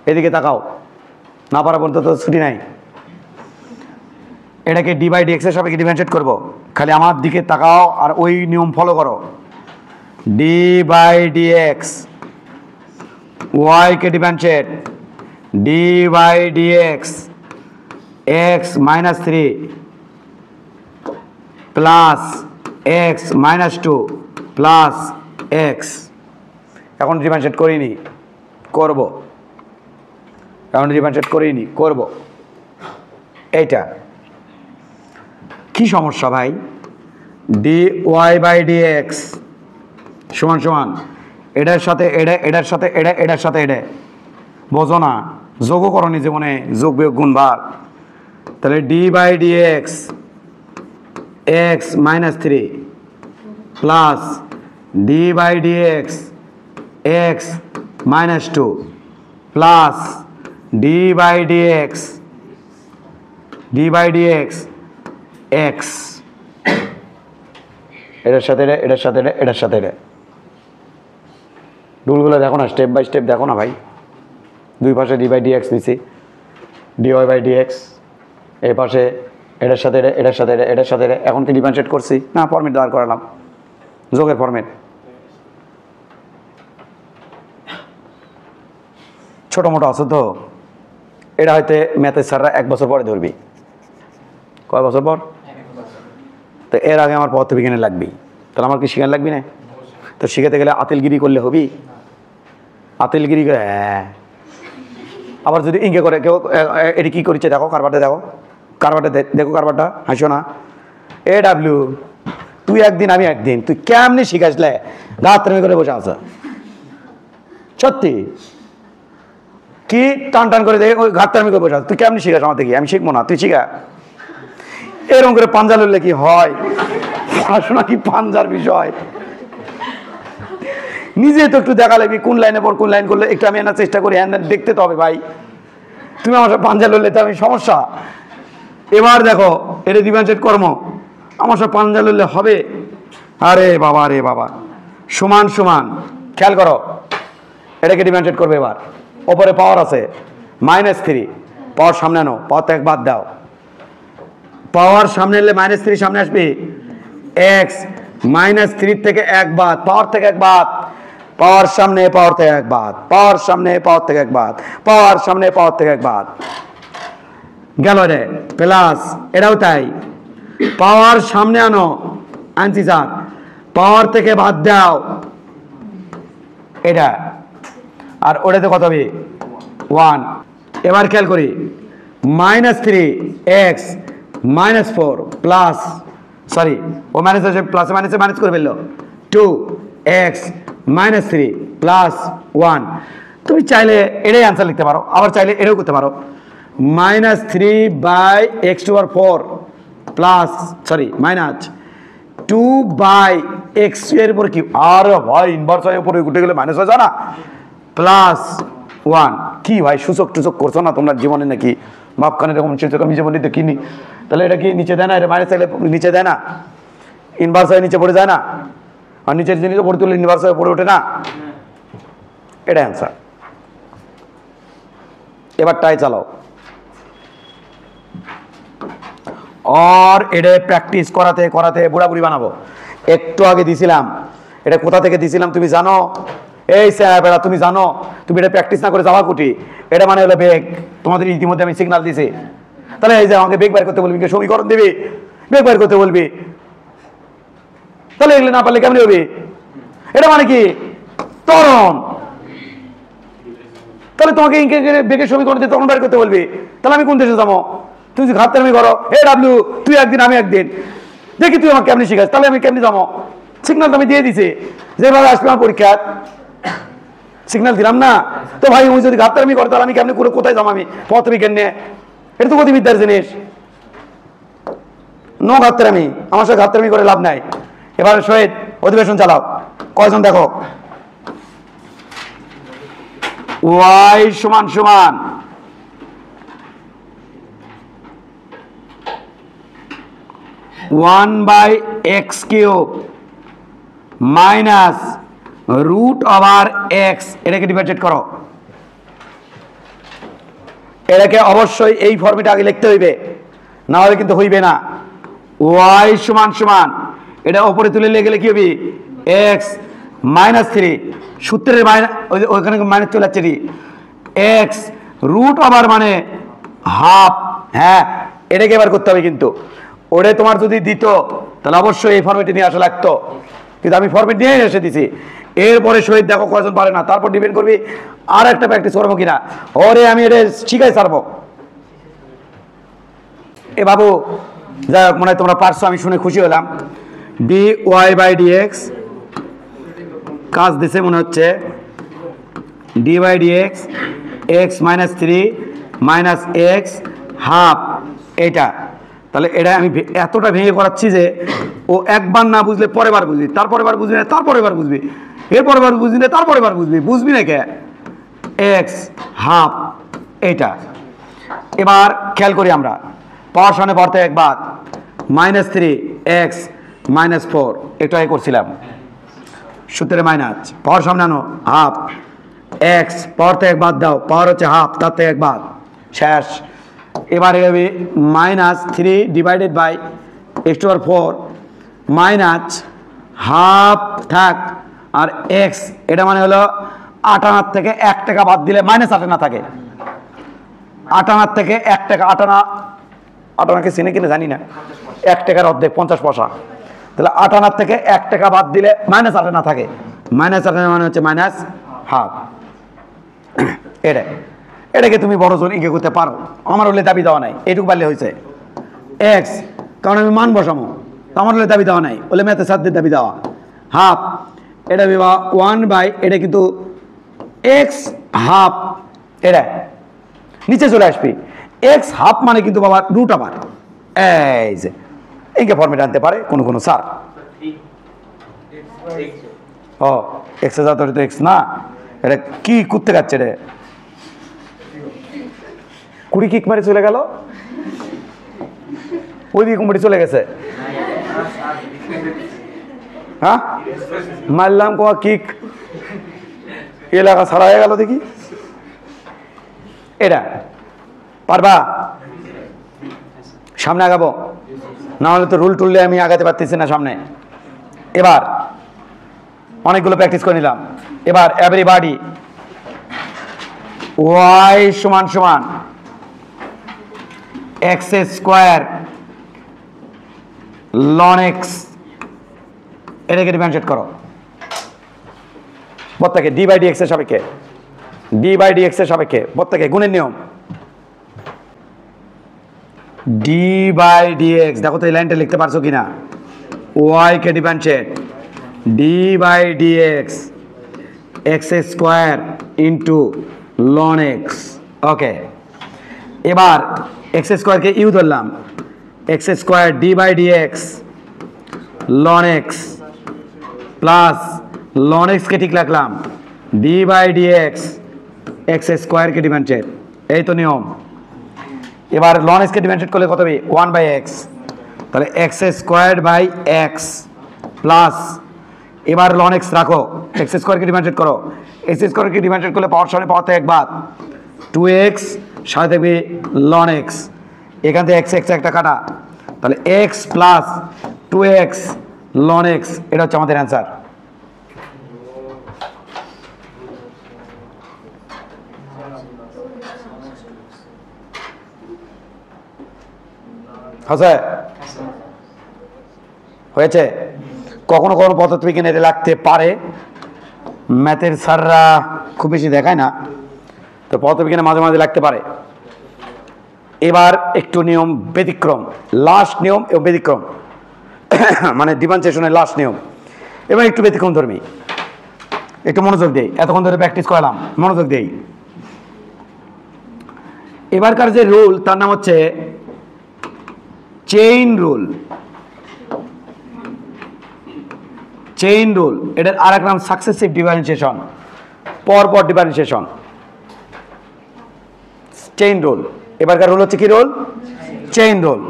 এদিকে তাকাও, না পারা পর্যন্ত তো ছুটি নাই। এটাকে ডি বাই ডি এক্স এর সাপেক্ষে ডিফারেন্সিয়েট করবো, খালি আমার দিকে তাকাও আর ওই নিয়ম ফলো করো। D by D x, Y কে differentiate D by D x, X minus 3 plus X minus 2 plus X. এখন ডিফারেন্সিয়েট করিনি, করবো, এখন ডিফারেন্সিয়েট করিনি, করবো। এইটা কি সমস্যা ভাই? D Y by D X সমান সমান এটার সাথে এটা, এটার সাথে এটা, এটার সাথে এটা, বোঝো না? যোগও করো নি জীবনে, যোগ বিয়োগ গুণ ভাগ। তাহলে D by D x, X minus 3 plus D by D x X minus two plus D by dx X, এটার সাথে এটার সাথে এটার সাথে রুলগুলো দেখো না, স্টেপ বাই স্টেপ দেখো না ভাই। দুই পাশে ডি বাই ডিএক্স নিছি, ডিওয়াই বাই ডিএক্স, এই পাশে এটার সাথে এটার সাথে এটার সাথে। এখন কি ডিফারেন্সিয়েট করছি না, ফর্মেট দাঁড় করালাম, যোগের ফর্মেট। ছোটো মোটো আছে তো, এটা হয়তো ম্যাথের স্যাররা 1 বছর পরে ধরবি। কয় বছর পর? তো এর আগে আমার পদার্থবিজ্ঞানে লাগবি, তাহলে আমার কি শিখান লাগবি না? তো শিখাতে গেলে আতিলগিরি করলে হবি, আতিলগিরি করে। হ্যাঁ, আবার যদি ইঙ্গে করে কেউ এটি কী করেছে দেখো, কারবারটা দেখো, কারবারটা দেখো, কারবারটা হাসো না। এ ডাব্লিউ তুই একদিন আমি একদিন, তুই কেমনি শিখাসলে গাত্রামি করে বসে আছে? সত্যি কি টান টান করে দেখে ওই গাত্রামি করে বসে আছে, তুই কেমনি শিখাস আমার থেকে? আমি শিখবো না, তুই শিখা। এরকম করে পাঞ্জা লড়লে কি হয়? পড়াশোনা কি পাঞ্জার বিষয়? নিজে তো একটু দেখা লাগবে কোন লাইনে পর কোন লাইন করলে একটু আমি এনার চেষ্টা করি, হ্যাঁ দেখতে তো হবে ভাই। তুমি আমার সব পাঞ্জা লড়লে তো আমি সমস্যা। এবার দেখো এটা ডিফারেন্সিয়েট কর্ম, আমার সব পাঞ্জা লড়লে হবে? আরে বাবা রে বাবা, সমান সমান। খেয়াল করো, এটাকে ডিফারেন্সিয়েট করবে। এবার ওপরে পাওয়ার আছে -3, পাওয়ার সামনে আনো, পাওয়ার থেকে বাদ দাও। পাওয়ার সামনে এলে -3 সামনে আসবে, এক্স -3 থেকে 1 বাদ, পাওয়ার থেকে 1 বাদ, পাওয়ার সামনে পাওয়ার থেকে 1 বাদ, পাওয়ার সামনে পাওয়ার থেকে 1 বাদ, পাওয়ার সামনে পাওয়ার থেকে 1 বাদ গেল রে। প্লাস এটাও তাই, পাওয়ার সামনে আনো, আনছি স্যার, পাওয়ার থেকে বাদ দাও এটা, আর ওটাতে কত হবে? 1। এবার খেয়াল করি, -3x -4 প্লাস, সরি ও মাইনাস আছে, প্লাসে মাইনাসে মাইনাস করে ফেললো, 2x -3 প্লাস 1। তুমি চাইলে এটাই আনসার লিখতে পারো, আবার চাইলে এটাও করতে পারো। -3/x⁴ প্লাস, সরি -2/x এর উপরে কি, আর ভাই ইনভার্স হয় উপরে উঠে গেলে মাইনাস হয়ে যায় না, প্লাস 1। কি ভাই সূচক টুচক করছো না তোমরা জীবনে নাকি? মাপখানে এরকম সূচক আমি জীবনে দেখিনি। তাহলে এটা কি নিচে দেয় না? এটা মাইনাস চাইলে নিচে দেয় না? ইনভার্স হয়ে নিচে পড়ে যায় না? আর নিচের জিনিস পড়ে তুলে ইনভার্স হয়ে পড়ে ওঠে না? এটা অ্যান্সার। এবার টাই চালাও। আর এটা প্র্যাকটিস করাতে করাতে বুড়াবুড়ি বানাবো। একটু আগে দিছিলাম, এটা কোথা থেকে দিছিলাম তুমি জানো? এই স্যার তুমি জানো? তুমি এটা প্র্যাকটিস না করে যাওয়া কুটি, এটা মানে হলো বেগ। তোমাদের ইতিমধ্যে আমি সিগনাল দিছি। তাহলে এই যে আমাকে বেগ বের করতে বলবি, সমীকরণ দিবি, বেগ বের করতে বলবি, তাহলে এগুলো না পারলে কেমন হবে? এটা মানে কি? ত্বরণ। তাহলে তোমাকে বেগের সমীকরণ দিয়ে ত্বরণ বের করতে বলবি, তাহলে আমি কোন দেশে যাবো? তুমি যদি ঘাটতামি করো, এ ডাব্লিউ তুই একদিন আমি একদিন, দেখি তুই আমাকে কেমনি শিখাস, তাহলে আমি কেমনি যাবো? সিগনাল তো আমি দিয়ে দিছি, যেভাবে আসবে আমার পরীক্ষা সিগনাল দিলাম না তো ভাই। ওই যদি ঘাটতামি করে তাহলে আমি কেমনি করে কোথায় যাবো? আমি পদার্থবিজ্ঞান নিয়ে, এটা তো গতিবিদ্যার জিনিস। নো ঘাটতামি, আমার সাথে ঘাটতামি করে লাভ নাই। এবার শহীদ অধিবেশন চালাও। কয়জন দেখো? y সমান সমান (1/x³ মাইনাস √x। এটাকে ডিভাইডেড করো। এটাকে অবশ্যই এই ফর্মেটে আগে লিখতে হইবে, না হলে কিন্তু হইবে না। y সমান সমান, এটা উপরে তুলে নিয়ে গেলে কি হবে? x -3, সূত্রের ওইখানে মাইনাস চলে যাচ্ছে, x √, মানে হাফ। হ্যাঁ, এটাকে এবার করতে হবে, কিন্তু ওটা তোমার যদি দিত তাহলে অবশ্যই এই ফর্মেটে নিয়ে আসা লাগতো, কিন্তু আমি ফর্মেট নিয়ে এসে দিছি। এরপরে শহীদ দেখো কয়জন পারে না, তারপর ডিপেন্ড করবি আর একটা প্র্যাকটিস করবো কিনা। ওরে আমি এটা শিখাই ছাড়বো। এ বাবু যাই হোক, মনে হয় তোমরা পারছো, আমি শুনে খুশি হলাম। dy/dx কাজ দিছে মনে হচ্ছে, d/dx x -3 - x হাফ, এটা। তাহলে এটা আমি এতটা ভেঙে করাচ্ছি যে ও একবার না বুঝলে পরের বার বুঝবি, তারপরের বার বুঝবি না, তারপরের বার বুঝবি। এরপরে বার বুঝবি না, তারপরে বার বুঝবি না কে এক্স হাফ এইটা। এবার খেয়াল করি আমরা, পাওয়ার সামনে পাওয়ার থেকে এক বাদ, -3 এক্স -4 একটু আগে করছিলাম, সূত্রে মাইনাস পাওয়ার সামনে আনো হাফ এক্স, পাওয়ার থেকে এক বাদ দাও, পাওয়ার হচ্ছে হাফ, তার থেকে এক বাদ, শেষ। এবার হবে -3 divided by x⁴ minus half থাক আর এক্স, এটা মানে হলো 8 আনার থেকে 1 টাকা বাদ দিলে -8 আনা থাকে। 8 আনার থেকে 1 টাকা, 8 আনাকে চিনে কিনে জানি না, 1 টাকার অর্ধেক 50 পয়সা, তাহলে 8 আনার থেকে 1 টাকা বাদ দিলে -8 আনা থাকে। -8 আনা মানে হচ্ছে মাইনাস হাফ। এটাকে তুমি বড় জোর ইকে করতে পারো, আমার হলে দাবি দেওয়া নাই, এটুকু পারলে হয়েছে এক্স, কারণ আমি মান বসামো, আমার হলে দাবি দেওয়া নাই, বলে ম্যাথের সাথে দাবি দেওয়া হাফ, এটা বিবা 1 এটা কিন্তু এক্স হাফ, এটা নিচে চলে আসবি, এক্স হাফ মানে কিন্তু বাবা রুট আবার, এই যে এইকে ফর্মেট আনতে পারে কোনো স্যার। ও এক্স এর জাতরে তো এক্স না, এটা কি করতে যাচ্ছে রে, 20 কিক মারি চলে গেল, ওইদিকে কুমড়ি চলে গেছে, হ্যাঁ মারলাম কোয়া কিক, এলাকা ছাড়া হয়ে গেল দেখি। এটা পারবা, সামনে আগাবো, না হলে তো রুল টুললে আমি আগাতে পারতেছি না সামনে। এবার অনেকগুলো প্র্যাকটিস করে নিলাম। এবার এভরিবডি ওয়াই সমান সমান x² ln x, এটাকে ডিফারেন্সিয়েট করো প্রত্যেকে d/dx এর সাপেক্ষে, d/dx এর সাপেক্ষে প্রত্যেকে গুণের নিয়ম d/dx। দেখো তো এই লাইনটা লিখতে পারছো কিনা, y কে differentiate d/dx x² into ln x। Okay, এবার x² কে ইউ ধরলাম, x² d/dx ln x plus ln x কে ঠিক রাখলাম d/dx x² কে ডিফারেন্সিয়েট, এই তো নিয়ম। এবার ln x কে ডিফারেন্সিয়েট করলে কত হবে 1/x, তাহলে x² প্লাস, এবার ln x রাখো, x² কে ডিফারেন্সিয়েট করো, x² কে ডিফারেন্সিয়েট করলে পাওয়ার সামনে পাওয়ার থেকে এক বাদ, 2x সাথে থাকবে ln x, এখান থেকে x একটা কাটা, তাহলে x plus 2x ln x, এটা হচ্ছে আমাদের অ্যান্সার। হয়েছে? কখনো কখনো পদার্থবিজ্ঞানে এটা লাগতে পারে, ম্যাথের স্যাররা খুব বেশি দেখায় না, তো পদার্থবিজ্ঞানে মাঝে মাঝে লাগতে পারে। এবার একটু নিয়ম ব্যতিক্রম, লাস্ট নিয়ম এবং ব্যতিক্রম মানে ডিফারেন্সিয়েশনের লাস্ট নিয়ম, এবং একটু ব্যতিক্রম ধর্মী, একটু মনোযোগ দেই, এতক্ষণ ধরে প্র্যাকটিস করলাম, মনোযোগ দেই। এবারকার যে রুল তার নাম হচ্ছে চেইন রুল। চেইন রুল, এটার আর এক নাম সাকসেসিভ ডিফারেন্সিয়েশন, পরপর ডিফারেন্সিয়েশন, চেইন রুল। এবারকার রুল হচ্ছে কি rule? Chain rule.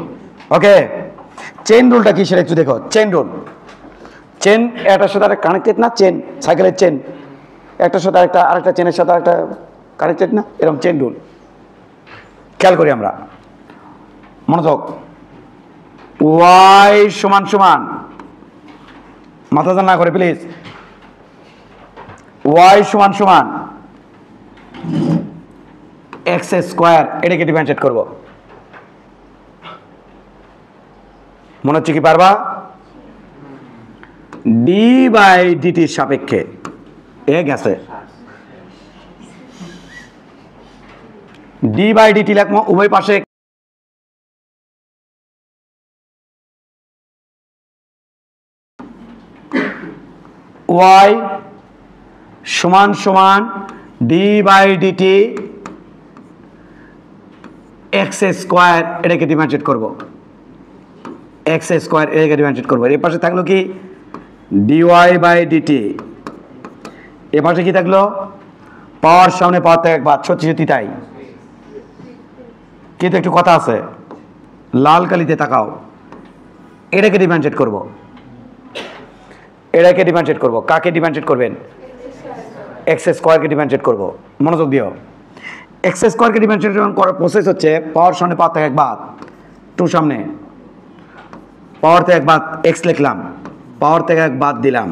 Okay, chain রুলটা কি সেটা একটু দেখো। চেইন রুল, চেন একটার সাথে আরেকটা কানেক্টেড না, চেন সাইকেলের চেন একটার সাথে আরেকটা চেনের সাথে আরেকটা কানেক্টেড না, এরকম চেইন রুল। খেয়াল করি আমরা, মনোযোগ, ওয়াই সমান সমান, মাথা যা না করে প্লিজ, ওয়াই সমান সমান x², এটাকে ডিফারেন্সিয়েট করব। মনে হচ্ছে কি পারবা? d/dt সাপেক্ষে এ গেছে, d/dt লিখবো উভয় পাশে y সমান সমান d/dt x², এটাকে ডিফারেন্সিয়েট করব, x² এটাকে ডিফারেন্সিয়েট করব। এর পাশে থাকলো কি dy/dt এ পাশে কি থাকলো? পাওয়ার সামনে পাওয়ার থেকে এক বাদ। সত্যি সত্যি তাই, কিন্তু একটু কথা আছে, লাল কালিতে তাকাও। এটাকে ডিফারেন্সিয়েট করব, এটাকে ডিফারেন্সিয়েট করব। কাকে ডিফারেন্সিয়েট করবেন? এক্স স্কোয়ারকে ডিফারেন্সিয়েট করব। মনোযোগ দিও। এক্স স্কোয়ারকে ডিফারেন্সিয়েট করার প্রসেস হচ্ছে পাওয়ার সামনে পাওয়ার থেকে এক বাদ, টু সামনে পাওয়ার থেকে এক বাদ, এক্স লিখলাম, পাওয়ার থেকে এক বাদ দিলাম,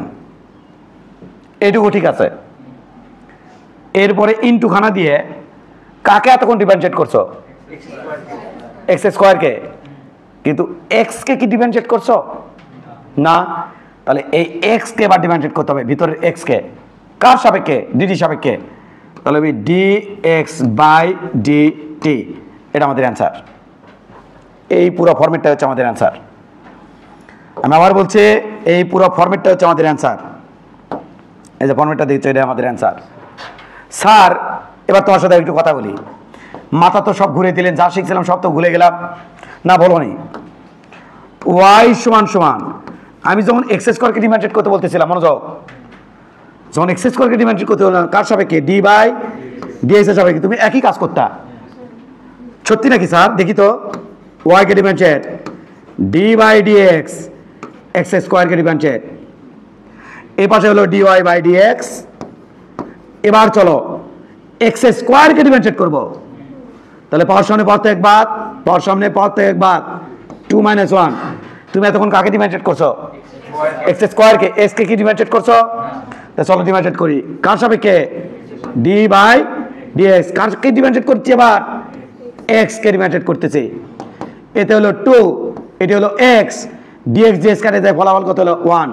এইটুকু ঠিক আছে। এরপরে ইনটু খানা দিয়ে কাকে এতক্ষণ ডিফারেন্সিয়েট করছো? এক্স স্কোয়ারকে। কিন্তু এক্সকে কি ডিফারেন্সিয়েট করছো? না। তাহলে এই এক্সকে এবার ডিফারেন্সিয়েট করতে হবে, ভিতরের এক্সকে। কার সাপেক্ষে? ডিটি সাপেক্ষে। তাহলে আমি D X by D T, এটা আমাদের অ্যান্সার। এই পুরো ফরম্যাটটা হচ্ছে আমাদের অ্যান্সার। আমি আবার বলছি, এই পুরো ফরম্যাটটা হচ্ছে আমাদের অ্যান্সার। এই যে ফরম্যাটটা দেখছো, এটা আমাদের অ্যান্সার। স্যার এবার তোমার সাথে একটু কথা বলি। মাথা তো সব ঘুরে দিলেন, যা শিখছিলাম সব তো ভুলে গেলাম না, বলো নি। ওয়াই সমান সমান, আমি যখন এক্স স্কোয়ারকে ডিফারেন্সিয়েট করতে বলতেছিলাম, মনোযোগ, যখন এক্স স্কোয়ারকে ডিফারেন্সিয়েট করতে বললাম কার সাপেক্ষে? ডি বাই ডি এক্স এর সাপেক্ষে। তুমি একই কাজ করতা, সত্যি নাকি স্যার? দেখি তো, ওয়াইকে differentiate D by D x, x স্কোয়ারকে ডিফারেন্সিয়েট, এ পাশে হলো d Y by D x. এবার চলো এক্স স্কোয়ারকে ডিফারেন্সিয়েট করবো। তাহলে পাওয়ার সামনে পাওয়ার থেকে এক বাদ, পাওয়ার সামনে পাওয়ার থেকে এক বাদ, 2 - 1। তুমি এতক্ষণ কাকে ডিফারেন্সিয়েট করছো? এক্স স্কোয়ারকে। এক্স কে কি ডিফারেন্সিয়েট করছো? তা চলো ডিফারেন্সিয়েট করি। কার সাপেক্ষে? D by D x. কারকে ডিফারেন্সিয়েট করছি? এবার এক্স কে ডিফারেন্সিয়েট করতেছি। এতে হলো 2, এটি হলো এক্স, ডিএক্স ডিএক্স কাটে যায়, ফলাফল কত হলো? 1।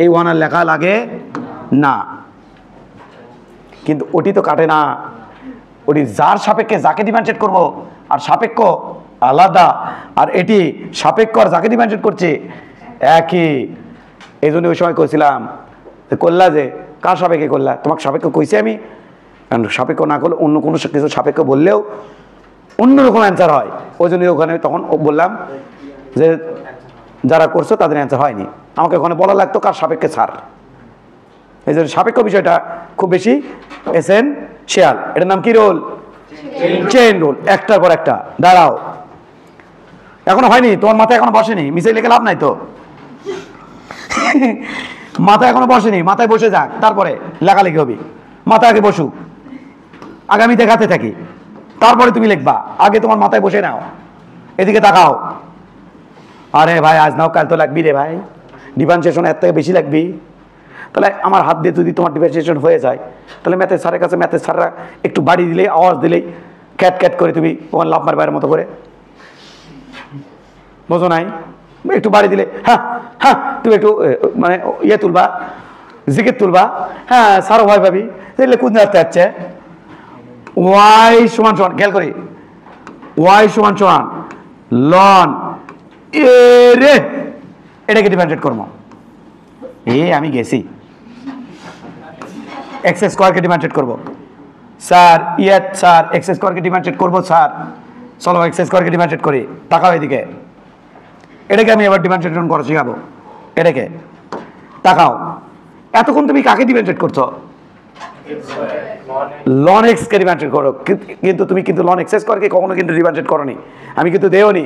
এই 1 আর লেখা লাগে না, কিন্তু ওটি তো কাটে না। ওটি যার সাপেক্ষে যাকে ডিফারেন্সিয়েট করব, আর সাপেক্ষ আলাদা, আর এটি সাপেক্ষ আর যাকে ডিফারেন্সিয়েট করছে একই। এই জন্য ওই সময় কইছিলাম করলা যে কার সাপেক্ষে করলা, তোমাকে সাপেক্ষ কইছি আমি। কারণ সাপেক্ষ না করলে অন্য কোনো কিছু সাপেক্ষ বললেও অন্যরকম অ্যান্সার হয়। ওই জন্য ওখানে তখন বললাম যে যারা করছো তাদের অ্যান্সার হয়নি, আমাকে ওখানে বলা লাগতো কার সাপেক্ষে ছাড়। এই জন্য সাপেক্ষ বিষয়টা খুব বেশি এসেনশিয়াল। এটার নাম কি রোল? Chain role. একটার পর একটা। দাঁড়াও, এখনো হয়নি, তোমার মাথায় এখনো বসেনি, মিশে লেগে লাভ নাই তো। মাথায় এখনো বসেনি, মাথায় বসে যাক, তারপরে লেখালেখি হবে। মাথায় আগে বসুক, আগে আমি দেখাতে থাকি, তারপরে তুমি লিখবা। আগে তোমার মাথায় বসে নাও, এদিকে তাকাও। আরে ভাই আজ নাও, কাল তো লাগবি রে ভাই, ডিফারেন্সিয়েশন এর থেকে বেশি লাগবি। তাহলে আমার হাত দিয়ে যদি তোমার ডিফারেন্সিয়েশন হয়ে যায়, তাহলে ম্যাথের স্যারের কাছে ম্যাথের স্যাররা একটু বাড়ি দিলেই, আওয়াজ দিলেই ক্যাট ক্যাট করে তুমি ওখানে লাভ মারবার মতো করে, বোঝো নাই? একটু বাড়ি দিলে হ্যাঁ হ্যাঁ, তুমি একটু মানে ইয়ে তুলবা, জিকেট তুলবা, হ্যাঁ স্যারও ভয় পাবি, দেখলে কোন রাস্তে যাচ্ছে। ওয়াই সমান সমান, খেয়াল করি, ওয়াই সমান সমান লন এ রে, এটাকে ডিফারেন্সিয়েট করবো। আমি গেছি, এক্স স্কোয়ারকে ডিফারেন্সিয়েট করবো। স্যার স্যার এক্স স্কোয়ারকে ডিফারেন্সিয়েট করবো স্যার। চলো এক্স স্কোয়ারকে ডিফারেন্সিয়েট করি। তাকাও এদিকে, এটাকে আমি এবার ডিফারেন্সিয়েশন করা শিখাবো। এটাকে তাকাও, এতক্ষণ তুমি কাকে ডিফারেন্সিয়েট করছো? লন এক্স কে ডিফারেন্সিয়েট করো, কিন্তু তুমি কিন্তু লন এক্স স্কোয়ারকে কখনো কিন্তু ডিফারেন্সিয়েট করোনি। আমি কিন্তু দেওনি,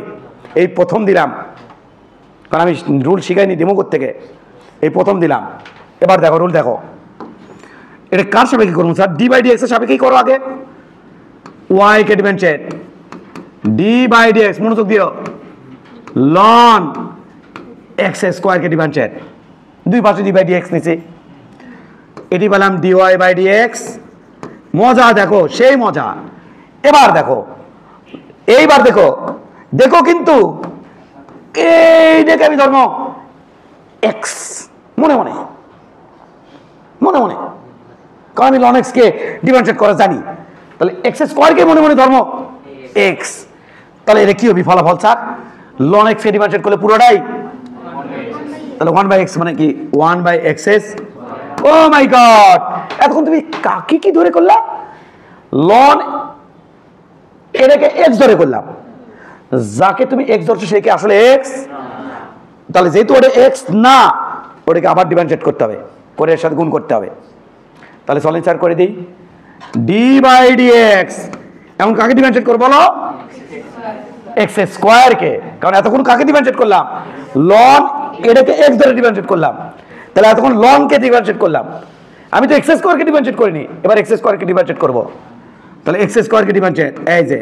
এই প্রথম দিলাম, কারণ আমি রুল শিখাইনি ডেমো থেকে, এই প্রথম দিলাম। এবার দেখো রুল দেখো, এটা কার সাপেক্ষে করবো sir? D by D x এর সাপেক্ষেই করো আগে। ওয়াই কে differentiate D by D x, মনোযোগ দিও, লন এক্স স্কোয়ারকে ডিফারেন্সিয়েট, দুই পাশে ডি বাই ডি এক্স নিচে, এটি পেলাম D Y by D X. মজা দেখো, সেই মজা। এবার দেখো, এইবার দেখো, দেখো কিন্তু এই দেখে আমি ধর্ম এক্স মনে মনে মনে মনে, কারণ আমি লন এক্স কে ডিফারেন্সিয়েট করা জানি। তাহলে এক্স স্কোয়ারকে মনে মনে ধর্ম এক্স। তাহলে এটা কি হবে ফলাফল স্যার? লন এক্স কে ডিফারেন্সিয়েট করলে পুরোটাই, তাহলে 1/x মানে কি? 1/xs। ও মাই গড, এতক্ষণ তুমি কাকে কি ধরে করলা? লন এটাকে এক্স ধরে করলাম, যাকে তুমি এক্স ধরছো সে কি আসলে এক্স? তাহলে যেহেতু ওটা এক্স না, ওটাকে আবার ডিফারেন্সিয়েট করতে হবে, করে এর সাথে গুণ করতে হবে। তাহলে চলেন স্যার করে দিই ডি বাই ডি এক্স। এখন কাকে ডিফারেন্সিয়েট করবো বলো? এক্স স্কোয়ারকে। কারণ এতক্ষণ কাকে ডিফারেন্সিয়েট করলাম? লন এটাকে এক্স ধরে ডিফারেন্সিয়েট করলাম। তাহলে এতক্ষণ লনকে ডিফারেন্সিয়েট করলাম। আমি তো এক্স স্কোয়ারকে ডিফারেন্সিয়েট করিনি, এবার এক্স স্কোয়ারকে ডিফারেন্সিয়েট করবো। তাহলে এক্স স্কোয়ারকে ডিফারেন্সিয়েট এই যে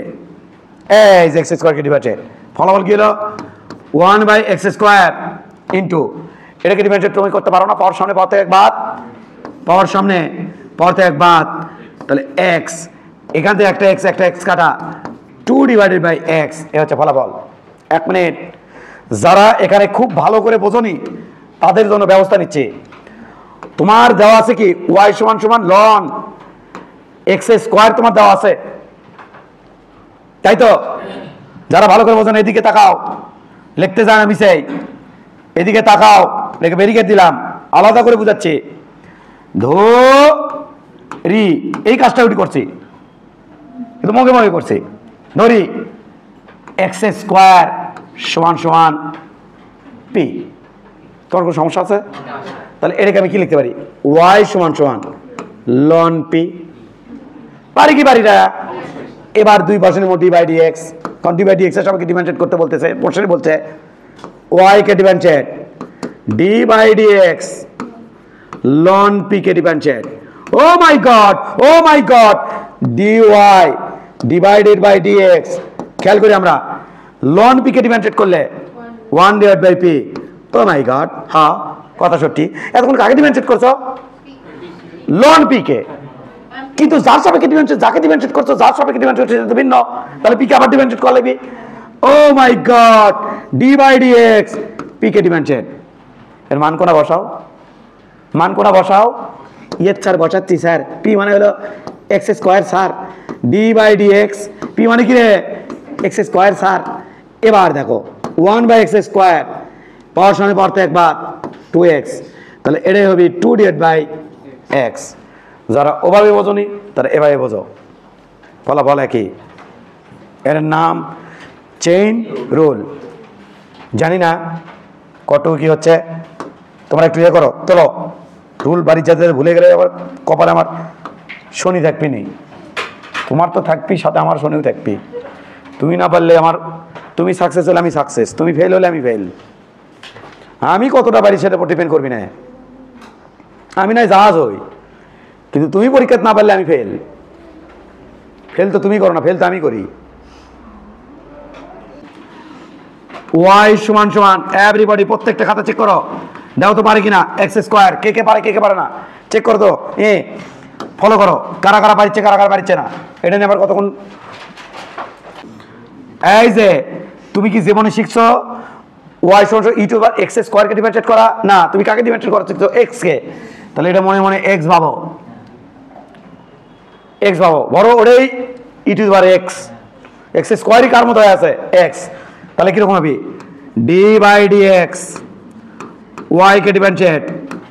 এক্স স্কোয়ারকে ডিফারেন্সিয়েট, ফলাফল কি হলো? 1/x স্কোয়ার ইন্টু এটাকে ডিফারেন্সিয়েট তুমি করতে পারো না, পাওয়ার সামনে পাওয়ার থেকে এক বাদ, পাওয়ার সামনে পাওয়ার থেকে এক বাদ। তাহলে এক্স, এখান থেকে একটা এক্স কাটা, 2/x, এ হচ্ছে ফলাফল। 1 মিনিট, যারা এখানে খুব ভালো করে বোঝনি তাদের জন্য ব্যবস্থা নিচ্ছে। তোমার দেওয়া আছে কি y সমান সমান লন এক্স স্কোয়ার, তোমার দেওয়া আছে তাই তো? যারা ভালো করে বোঝেন এদিকে তাকাও, লিখতে যান আমি চাই, এদিকে তাকাও, লিখে ব্যারিকেড দিলাম, আলাদা করে বুঝাচ্ছি। ধরি এই কাজটা উঠি করছি, কিন্তু মগে মগে করছি। ধরি এক্স স্কোয়ার সমান সমান পি। তোমার কোনো সমস্যা আছে? তাহলে এটাকে আমি কি লিখতে পারি? ওয়াই সমান সমান লন পি। পারি কি পারি না? এবার 2% মধ্যে বাই ডি এক্স, কারণ ডি বাই ডি এক্স এর সবাইকে ডিফারেন্সিয়েট করতে বলতেছে, প্রশ্নে বলছে ওয়াই কে differentiate D by D x লন পি কে differentiate. Oh my god, d y divided by D x. খেয়াল করি আমরা লন পি কে ডিফারেন্সিয়েট করলে 1/p। ও মাই গড, হ্যাঁ কথা সত্যি। এতক্ষণ কাকে ডিফারেন্সিয়েট করছো? লন পি কে। কিন্তু যার সাপেক্ষে ডিফারেন্সিয়েট, যাকে ডিফারেন্সিয়েট করছো যার সাপেক্ষে ডিফারেন্সিয়েট সেটা ভিন্ন, তাহলে পি কে আবার ডিফারেন্সিয়েট করা লাগবে। Oh my god, d by D x p কে ডিফারেন্সিয়েট। এর মান কোনা বসাও, মান কোনা বসাও। ইয়ের স্যার বসাচ্ছি স্যার, পি মানে হলো x square sir, D by D x, p মানে কি রে? X square sir. এবার দেখো 1/x স্কোয়ার, পাওয়ার সামনে পাওয়ার থেকে একবার 2x, তাহলে এটাই হবে 2/x। যারা ওভাবে বোঝনি তারা এভাবে বোঝো, ফলাফল একই। এর নাম চেইন রুল। জানি না কত কি হচ্ছে, তোমরা একটু ইয়ে করো, চলো রুল বাড়ি যাতে ভুলে গেলে আবার কপালে আমার শনি থাকবি নেই। তোমার তো থাকবি, সাথে আমার শনিও থাকবি। তুমি না পারলে আমার, তুমি সাকসেস হলে আমি সাকসেস, তুমি ফেল হলে আমি ফেল। আমি কতটা পারি সেটা উপর ডিপেন্ড করবি না। আমি নাই জাহাজ হই, কিন্তু তুমি পরীক্ষা না পারলে আমি ফেল। ফেল তো তুমি করো না, ফেল তো আমি করি। ওয়াই সমান সমান এভরিবডি প্রত্যেকটা খাতা চেক করো, দাও তো পারে কিনা এক্স স্কোয়ার। কে কে পারে কে কে পারে না চেক করো তো, ফলো করো কারা কারা পারিচ্ছে কারা কারা পারিচ্ছে না। এটা নিয়ে আবার কতক্ষণ। এই যে তুমি কি জীবনে শিখছো ওয়াই সমান সমান ইউটিউবার এক্স স্কোয়ারকে ডিফারেন্সিয়েট করা? না, তুমি কাকে ডিফারেন্সিয়েট করা শিখছো? এক্স কে। তাহলে এটা মনে মনে এক্স ভাবো, এক্স ভাবো, বড় ওটাই ইউটিউবার এক্স। এক্স স্কোয়ারই কার মতো হয়ে আছে? এক্স। তাহলে কিরকম হবে? D by D x Y কে ডিফারেন্সিয়েট।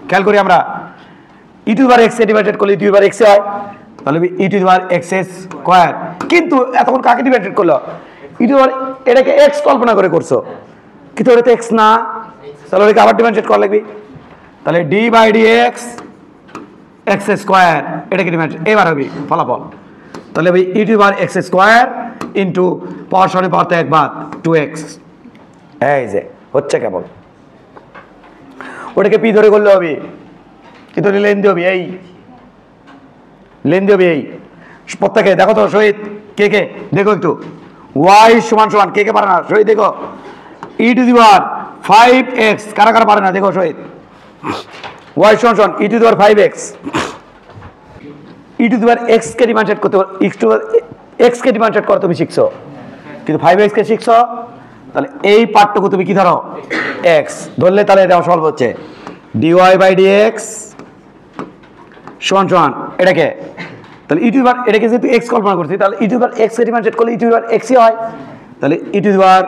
খেয়াল করি আমরা ইউটিউবার এক্স কে ডিফারেন্সিয়েট করলে ইউটিউবার এক্স হয়, তাহলে ইউটিউবার এক্স স্কোয়ার। কিন্তু এতক্ষণ কাকে ডিফারেন্সিয়েট করলো? ইউটিউবার এটাকে এক্স কল্পনা করে করছো, কিন্তু ওটা তো এক্স না, তাহলে ওটাকে আবার ডিফারেন্সিয়েট করা লাগবে। তাহলে D by D x x square, এটাকে ডিফারেন্সিয়েট। এবার হবে ফলাফল, তাহলে ভাই ইউটিউবার এক্স স্কোয়ার ইন্টু পাওয়ার সামনে পাওয়ার থেকে একবার 2x। এই যে হচ্ছে কেবল, ওটাকে পি ধরে করলে হবে, কিন্তু লেন দিয়ে হবে, এই লেন দিয়ে হবে এই। প্রত্যেকে দেখো তো শহীদ, কে কে দেখো একটু, ওয়াই সমান সমান কে কে পারে না শহীদ দেখো, ই টু দি পাওয়ার 5x কারা কারা পারে না দেখো শহীদ। ওয়াই সমান সমান e to the power 5x, e to the power x কে ডিফারেন্সিয়েট করতে, x কে ডিফারেন্সিয়েট করতে তুমি শিখছো, কিন্তু 5x কে শিখছো। তাহলে এই পার্টটুকু তুমি কি ধরো? x ধরলে তাহলে এটা সলভ হচ্ছে dy বাই dx সমান সমান এটাকে, তাহলে ই টু দি পাওয়ার এটাকে যেহেতু x কল্পনা করছি, তাহলে e to the power x কে ডিফারেন্সিয়েট করলে e to the power x ই হয়, তাহলে e to the power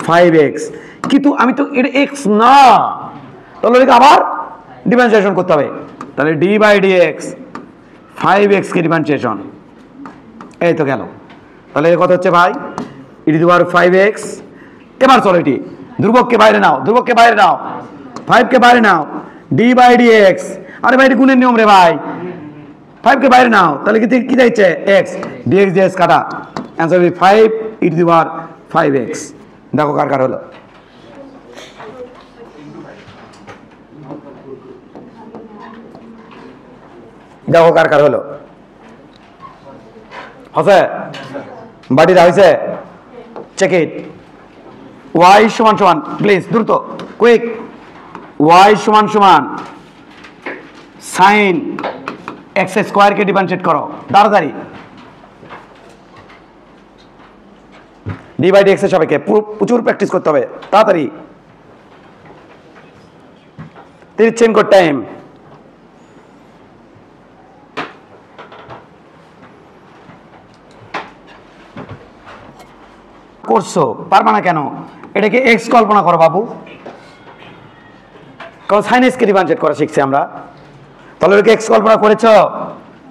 5x। কিন্তু আমি তো এটা x না, তাহলে এটাকে আবার ডিফারেন্সিয়েশন করতে হবে, তাহলে d বাই dx 5x কে ডিফারেন্সিয়েশন। এই তো গেল, তাহলে কত হচ্ছে ভাই? E to the power 5x। এবার চলো এটি ধ্রুবককে বাইরে নাও, ধ্রুবককে বাইরে নাও, 5 কে বাইরে নাও, d বাই dx। আরে ভাই এটা গুণের নিয়ম রে ভাই, 5 কে বাইরে নাও, তাহলে কি যাচ্ছে x, dx dx কাটা, অ্যান্সার হবে 5 e to the power 5x। দেখো কার কার হলো। দেখো কার কার হলো। হচ্ছে বাটিটা হয়েছে, চেক ইট। y সমান সমান, প্লিজ দ্রুত কুইক, y সমান সমান সাইন এক্স স্কোয়ারকে ডিফারেন্সিয়েট করো তাড়াতাড়ি। ডি বাই ডি এক্স এর সাপেক্ষে প্রচুর প্র্যাকটিস করতে হবে তাড়াতাড়ি, 30 সেকেন্ড করে টাইম। করছো পারবা না কেন? এটাকে এক্স কল্পনা করো বাবু, কারণ সাইন এক্সকে ডিফারেন্সিয়েট করা শিখছি আমরা। তাহলে ওকে এক্স কল্পনা করেছ?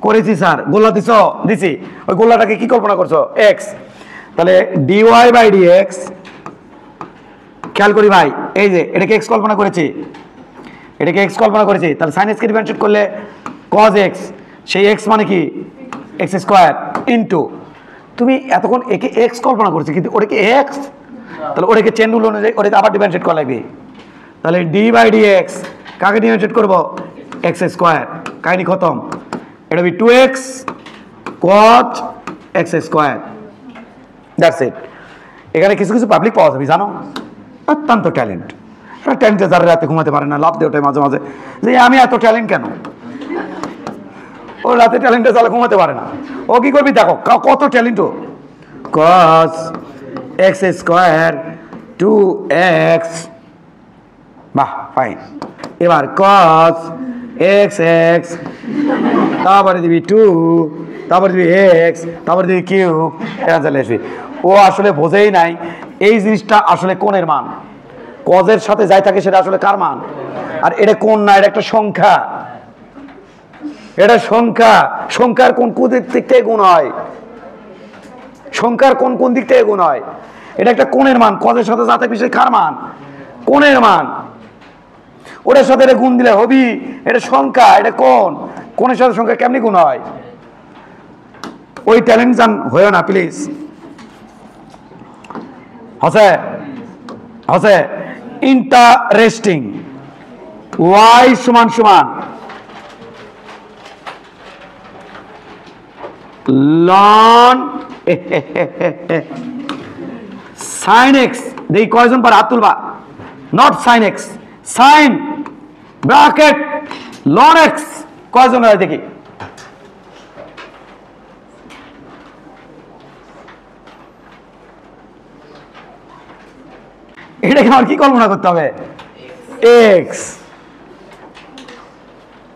করেছি স্যার। গোল্লা দিছ? দিছি। ওই গোল্লাটাকে কি কল্পনা করছো? এক্স। তাহলে ডিওয়াই বাই ডিএক্স, খেয়াল করি ভাই, এই যে এটাকে এক্স কল্পনা করেছি, এটাকে এক্স কল্পনা করেছি। তাহলে সাইন এক্সকে ডিফারেন্সিয়েট করলে কজ এক্স, সেই এক্স মানে কি এক্স স্কোয়ার ইন্টু, তুমি এতক্ষণ একে এক্স কল্পনা করছি কিন্তু ওটাকে এক্স, তাহলে ওটাকে চেন রুল অনুযায়ী ওটাকে আবার ডিফারেন্সিয়েট করা লাগবে। তাহলে ডি বাই ডি এক্স কাকে ডিফারেন্সিয়েট করবো? X square. কাহিনী খতম। এটা হবে 2x cot x square. That's it. এখানে কিছু কিছু পাবলিক পাওয়া যাবে জানো, অত্যন্ত ট্যালেন্ট। ট্যালেন্টে যারা রাতে ঘুমাতে পারে না, লাভ দিয়ে ওঠে মাঝে মাঝে যে আমি এত ট্যালেন্ট কেন। ও রাতে ট্যালেন্টে যারা ঘুমাতে পারে না, ও কি করবি দেখো কত ট্যালেন্ট। ও cos x স্কোয়ার 2x, বাহ ফাইন। এবার cos x x, তারপরে দিবি 2, তারপরে দিবি x, তারপরে দিবি কিউব, এটা চলে আসবি। ও আসলে বোঝেই নাই এই জিনিসটা আসলে কোণের মান, কজের সাথে যাই থাকে সেটা আসলে কার মান। আর এটা কোণ না, এটা একটা সংখ্যা, এটা সংখ্যা। সংখ্যার কোন কোন দিক থেকে গুণ হয়, সংখ্যার কোন কোন দিক থেকে গুণ হয়। এটা একটা কোণের মান, কজের সাথে যা থাকবে সে কার মান? কোণের মান। ওটার সাথে এটা গুণ দিলে হবি, এটা সংখ্যা, এটা কোণ, কোণের সাথে সংখ্যা কেমনি গুণ হয়? ওই ট্যালেন্ট জান হয়েও না প্লিজ। হসে হসে ইন্টারেস্টিং। ওয়াই সমান সমান লন সাইন এক্স। দেখি কয়জন পারে হাত তুলবা। Not sine x, sine bracket ln x, কয়জন হয় দেখি। এটাকে আমার কি কল্পনা করতে হবে? এক্স।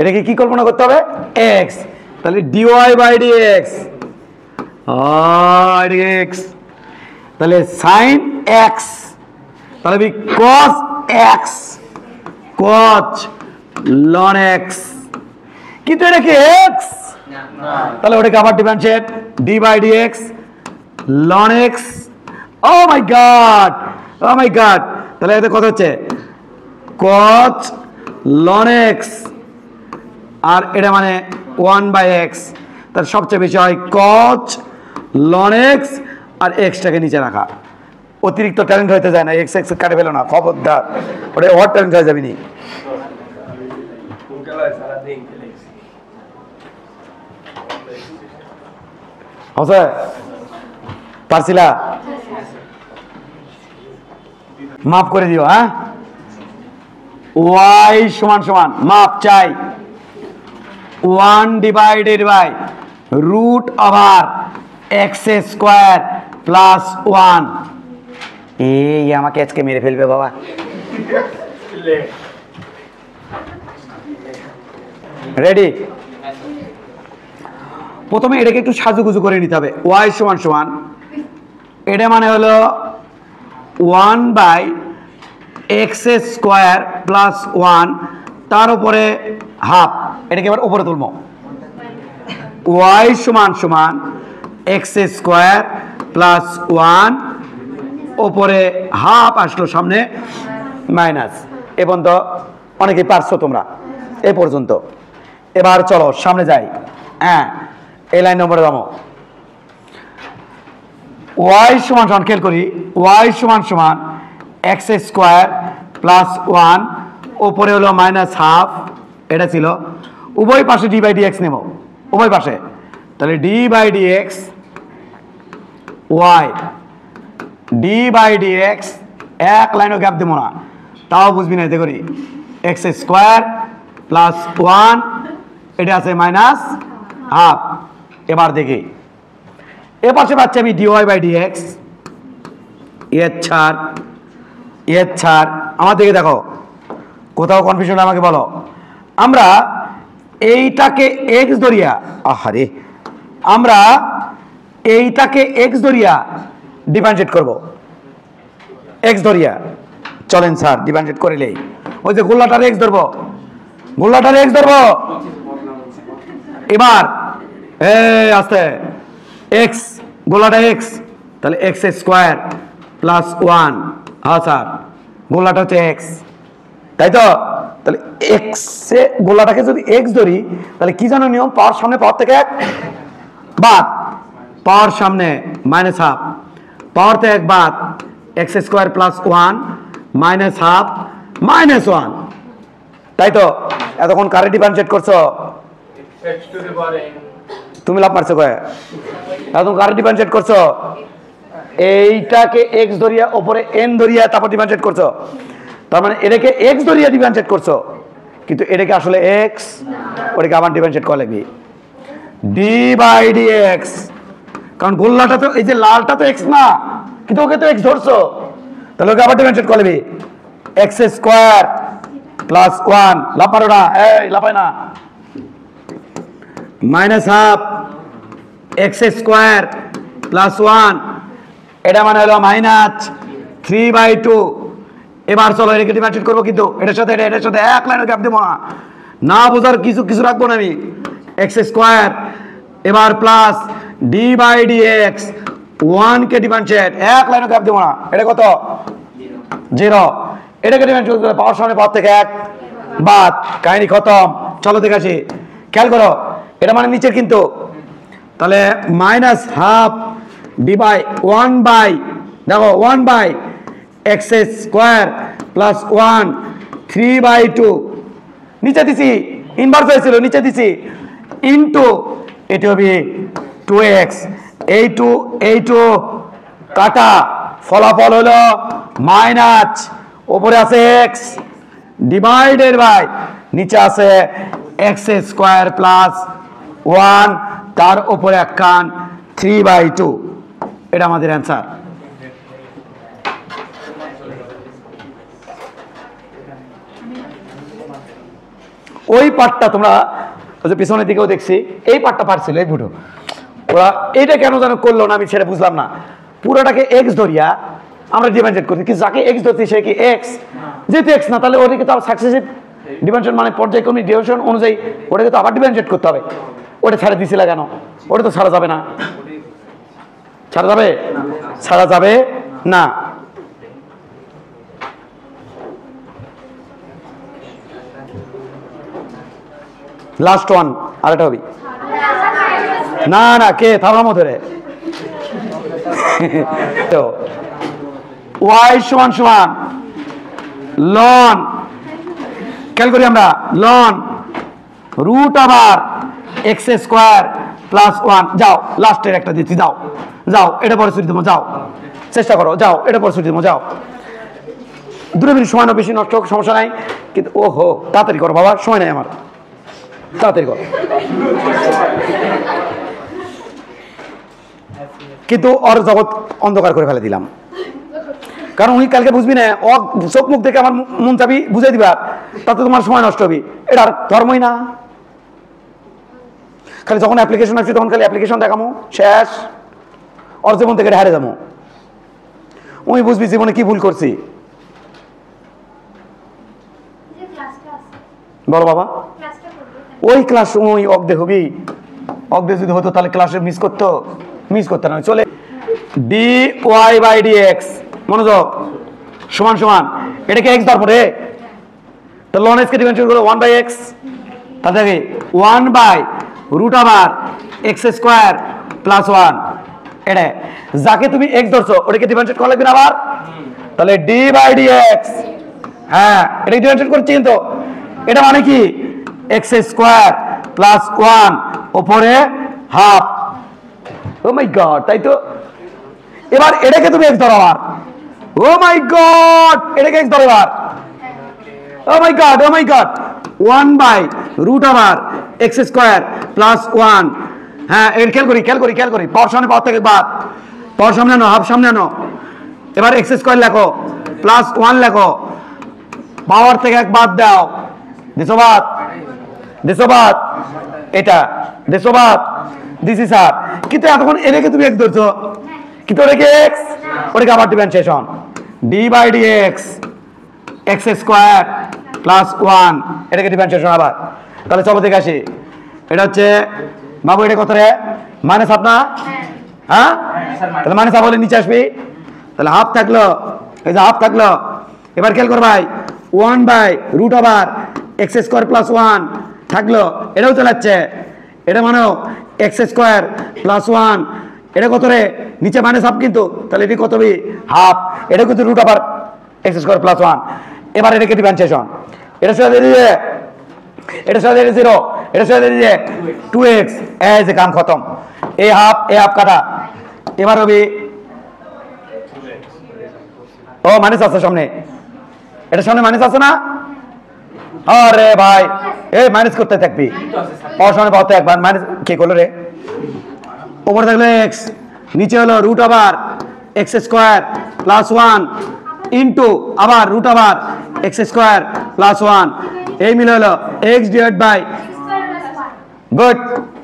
এটাকে কি কল্পনা করতে হবে? এক্স। তাহলে ডিওয়াই বাই ডিএক্স, এক্স। তাহলে সাইন এক্স, তাহলে কস এক্স, কচ লন এক্স। কিন্তু এটা কি এক্স? তাহলে ওটাকে আবার ডিফারেন্সিয়েট, ডি বাই ডিএক্স লন x. Oh my god, oh my god. তাহলে এটা কত হচ্ছে? কচ লন এক্স, আর এটা মানে 1 বাই এক্স। তার সবচেয়ে বেশি হয় কচ লন এক্স, আর এক্সটাকে নিচে রাখা। অতিরিক্ত ট্যালেন্ট হইতে যায় না, এক্স এক্স কাটে ফেলো না, খবরদার, ওটা ওভার ট্যালেন্ট হয়ে যাবে নি। হসে পারছিলা? মাফ করে দিও। হ্যাঁ, ওয়াই সমান সমান, মাপ চাই, 1 divided by root over x square plus 1। এই আমাকে আজকে মেরে ফেলবে বাবা। রেডি? প্রথমে এটাকে একটু সাজুগুজু করে নিতে হবে। ওয়াই সমান সমান, এটা মানে হলো 1 বাই এক্স স্কোয়ার প্লাস 1, তার উপরে হাফ। এটাকে এবার উপরে তুলব। ওয়াই সমান সমান এক্স স্কোয়ার প্লাস 1, ওপরে হাফ আসলো, সামনে মাইনাস। এ পর্যন্ত অনেকেই পারছো তোমরা এ পর্যন্ত। এবার চলো সামনে যাই। হ্যাঁ এই লাইন নম্বরে যাবো। ওয়াই সমান সমান খেয়াল করি, ওয়াই সমান সমান এক্স স্কোয়ার প্লাস ওয়ান, ওপরে হলো মাইনাস হাফ, এটা ছিল। উভয় পাশে ডি বাই ডি এক্স নেব, উভয় পাশে। তাহলে D by D x y, d by D x, এক লাইনও গ্যাপ দেবো না, তাও বুঝবি না। এতে করি এক্স স্কোয়ার প্লাস ওয়ান, এটা আছে মাইনাস হাফ। এবার দেখি এ পাশে পাচ্ছি আমি ডিওয়াই বাই ডি এক্স, এর ছাড়। আমার দিকে দেখো, কোথাও কনফিউশন আমাকে বলো। আমরা এইটাকে এক্স ধরিয়া, আহারে, আমরা এইটাকে এক্স ধরিয়া ডিফারেন্সিয়েট করব, এক্স ধরিয়া। চলেন স্যার ডিফারেন্সিয়েট করিলেই, ওই যে গোল্লাটার এক্স ধরবো, গোল্লাটার এক্স ধরবো। এবার এই আস্তে, এক্স, গোলাটা এক্স, তাহলে এক্স স্কোয়ার প্লাস ওয়ান। হ্যাঁ স্যার, গোলাটা হচ্ছে এক্স, তাই তো? তাহলে এক্স এ গোলাটাকে যদি এক্স ধরি, তাহলে কি জানো নিয়ম? পাওয়ার সামনে পাওয়ার থেকে এক বাদ, পাওয়ার সামনে মাইনাস হাফ, পাওয়ার থেকে এক বাদ, x square plus one minus half minus one, তাই তো? এতক্ষণ কারে ডিফারেন্সিয়েট করছো? তুমি লাভ মারছো কয়ে? এখন কারে ডিফারেন্সিয়েট করছো? এইটাকে এক্স ধরিয়া ওপরে এন ধরিয়া তারপর ডিফারেন্সিয়েট করছো। তার মানে এটাকে এক্স ধরিয়া ডিফারেন্সিয়েট করছো, কিন্তু এটাকে আসলে এক্স, ওটাকে আবার ডিফারেন্সিয়েট করা লাগবে ডি বাই ডি এক্স। কারণ গোল্লাটা তো, এই যে লালটা তো এক্স না, কিন্তু ওকে তো এক্স ধরছো, তাহলে ওকে আবার ডিফারেন্সিয়েট করা লাগবে এক্স স্কোয়ার প্লাস ওয়ান। লাভ পারো না, এই লাফায় না, minus half x square plus one, এটা মানে হলো মাইনাস 3/2। এবার চলো এটাকে ডিফারেন্সিয়েট করবো, কিন্তু এটার সাথে এটার সাথে এক লাইনের গ্যাপ দেবো না, না বোঝার কিছু রাখবো না আমি। এক্স স্কোয়ার, এবার plus D by D x, ওয়ানকে ডিফারেন্সিয়েট, এক লাইনের গ্যাপ দেবো না। এটা কত? 0। এটাকে ডিফারেন্সিয়েট করতে পাওয়ার সামনে পাওয়ার থেকে এক বাদ, কাহিনী খতম। চলো দেখে আসি, খেয়াল করো, এটা মানে নিচের কিন্তু। তাহলে minus half d by one by, দেখো 1 by x square plus one 3/2, নিচে দিছি, ইনভার্স হয়েছিল, নিচে দিছি, ইন্টু এটি হবে 2x। এই টু কাটা, ফলাফল হলো মাইনাস, ওপরে আছে এক্স ডিভাইডেড বাই, নিচে আছে এক্স স্কোয়ার প্লাস ওয়ান, তার উপরে এক কান 3/2। এটা আমাদের অ্যান্সার। ওই পার্টটা তোমরা পিছনের দিকেও দেখছি, এই পার্টটা পারছিল এই ভিডিও, ওরা এইটা কেন যেন করলো না, আমি সেটা বুঝলাম না। পুরোটাকে এক্স ধরিয়া আমরা ডিফারেন্সিয়েট করছি, কিন্তু যাকে এক্স ধরছি সে কি এক্স? যেহেতু এক্স না, তাহলে ওটাকে তো সাকসেসিভ ডিফারেন্সিয়েট মানে পর্যায়ক্রমিক ডিভিশন অনুযায়ী ওটাকে তো আবার ডিফারেন্সিয়েট করতে হবে। ওটা ছাড়া দিছিল কেন? ওটা তো ছাড়া যাবে না, ছাড়া যাবে? ছাড়া যাবে না। লাস্ট ওয়ান, আরেকটা হবে না, না কে থামলাম ধরে। ওয়াই সমান সমান লন, খেয়াল করি আমরা, লন রুট আবার এক্স স্কোয়ার প্লাস ওয়ান। যাও লাস্টের একটা দিচ্ছি, যাও যাও, এটা পরে ছুটি দেবো, যাও চেষ্টা করো, যাও এটা পরে ছুটি দেবো, যাও। 2 মিনিট সময় না, বেশি নষ্ট হোক সমস্যা নাই, কিন্তু ওহো তাড়াতাড়ি করো বাবা, সময় নাই আমার, তাড়াতাড়ি করো। কিন্তু ওর জগৎ অন্ধকার করে ফেলে দিলাম, কারণ উনি কালকে বুঝবি না, ও চোখ মুখ দেখে আমার মন চাবি বুঝাই দিবা, তাতে তোমার সময় নষ্ট হবে। এটা আর ধর্মই না। খালি যখন অ্যাপ্লিকেশন আসছে তখন খালি অ্যাপ্লিকেশন দেখামো, শেষ, ওর জীবন থেকে হারে যাবো। উনি বুঝবি জীবনে কি ভুল করছি। বলো বাবা, ওই ক্লাস ওই অগ্দে হবি, অগ্দে যদি হতো তাহলে ক্লাসে মিস করতে না। চলে d Y by D x, মনোযোগ, সমান সমান এটাকে এক্স ধরবো রে, তো লন এক্স কে ডিফারেন্সিয়েট করো 1/x, তাহলে 1 by root over x square plus 1 এটা যাকে তুমি এক্স ধরছো ওটাকে ডিফারেন্সিয়েট করা লাগবে না আবার, তাহলে ডি বাই ডি এক্স, হ্যাঁ এটা ডিফারেন্সিয়েট করছি কিন্তু এটা মানে কি এক্স স্কোয়ার প্লাস 1 উপরে হাফ। ও মাই গড, তাই তো। এবার এটাকে তুমি এক্স ধরো আবার, ও মাই গড এটাকে এক্স ধরো আবার, oh my god 1 by root over x square plus 1, হ্যাঁ এর খেয়াল করি পাওয়ার সামনে পাওয়ার থেকে বাদ, পাওয়ার সামনে আনো হাফ সামনে আনো, এবার এক্স স্কোয়ার লেখো প্লাস 1 লেখো, পাওয়ার থেকে এক বাদ দাও, দেশো বাদ এটা দেশো বাদ দিছি স্যার, কিন্তু এতক্ষণ এটাকে তুমি এক্স ধরছো কিন্তু ওটাকে এক্স, ওটাকে আবার differentiation D by D x x square plus 1 এটাকে ডিফারেন্সিয়েশন আবার। তাহলে চলো দেখে আসি, এটা হচ্ছে বাবু এটা কত রে মাইনাস হাফ না, হ্যাঁ তাহলে মাইনাস হাফ হলে নিচে আসবি, তাহলে হাফ থাকলো, এই যে হাফ থাকলো। এবার খেয়াল কর ভাই 1 by root over x square plus 1 থাকলো, এটাও চলে যাচ্ছে, এটা মানেও এক্স স্কোয়ার প্লাস 1 এটা কত রে নিচে মাইনাস হাফ কিন্তু, তাহলে এটি কত বি হাফ, এটা কিন্তু root over x square plus 1। এবার এটাকে ডিফারেন্সিয়েশন, এটা সাথে দিয়ে এটা সাথে 0, এটা সাথে দিয়ে 2x, এই যে কাম খতম, এই হাফ কাটা। এবার হবে ও মাইনাস আছে সামনে, এটা সামনে মাইনাস আছে না, আরে ভাই এই মাইনাস করতে থাকবি, পাওয়ার সামনে পাওয়াতে একবার মাইনাস কে করলো রে, উপরে থাকলে এক্স, নিচে হলো root over x square plus 1 into আবার root over x square plus 1, এই মিলে হলো এক্স ডিভাইড বাই গুড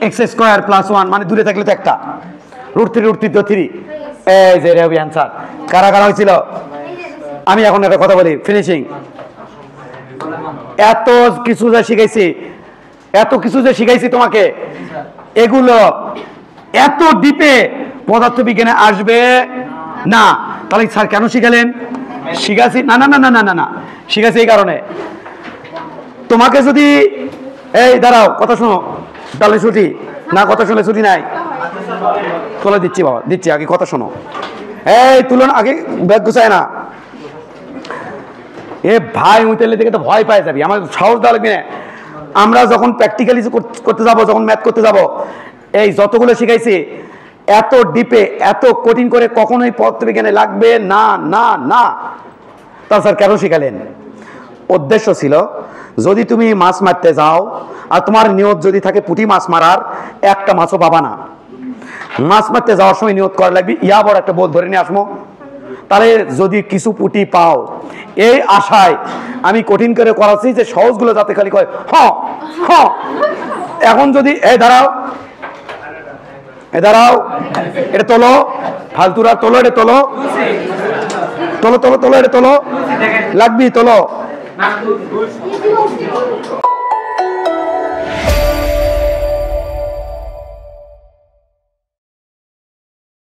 এক্স স্কোয়ার প্লাস 1, মানে দূরে থাকলে তো একটা রুট 3 তো 3, এই যে রে অ্যান্সার। কারা হয়েছিল আমি এখন একটা কথা বলি ফিনিশিং, এত কিছু যে শিখাইছি তোমাকে, এগুলো এত ডিপে পদার্থবিজ্ঞানে আসবে না। তাহলে স্যার কেন শিখালেন? শিখাছি না শিখাছি এই কারণে, তোমাকে যদি এই দাঁড়াও কথা শোনো, তাহলে ছুটি না, কথা শুনলে ছুটি নাই, তোলা দিচ্ছি বাবা দিচ্ছি, আগে কথা শোনো, এই তুলন আগে ব্যাগ গুছায় না, এ ভাই উঠলে দেখে তো ভয় পাই যাবি, আমার সাহস দেওয়া লাগবে না। আমরা যখন প্র্যাকটিক্যালি করতে যাব, যখন ম্যাথ করতে যাব, এই যতগুলো শিখাইছি এত ডিপে এত কঠিন করে কখনোই পদার্থবিজ্ঞানে লাগবে না না না। তা স্যার কেন শিখালেন? উদ্দেশ্য ছিল যদি তুমি মাছ মারতে যাও আর তোমার নিয়ত যদি থাকে পুঁটি মাছ মারার, একটা মাছও পাবা না। মাছ মারতে যাওয়ার সময় নিয়ত করা লাগবে ইয়া বড় একটা বোধ ধরে নিয়ে আসবো, তাহলে যদি কিছু পুঁটি পাও, এই আশায় আমি কঠিন করে করাচ্ছি যে সহজগুলো যাতে খালি কয় হ হ। এখন যদি এই দাঁড়াও এটা তোলো, ফালতুরা তোলো, এটা তোলো এটা তোলো, লাগবি তোলো।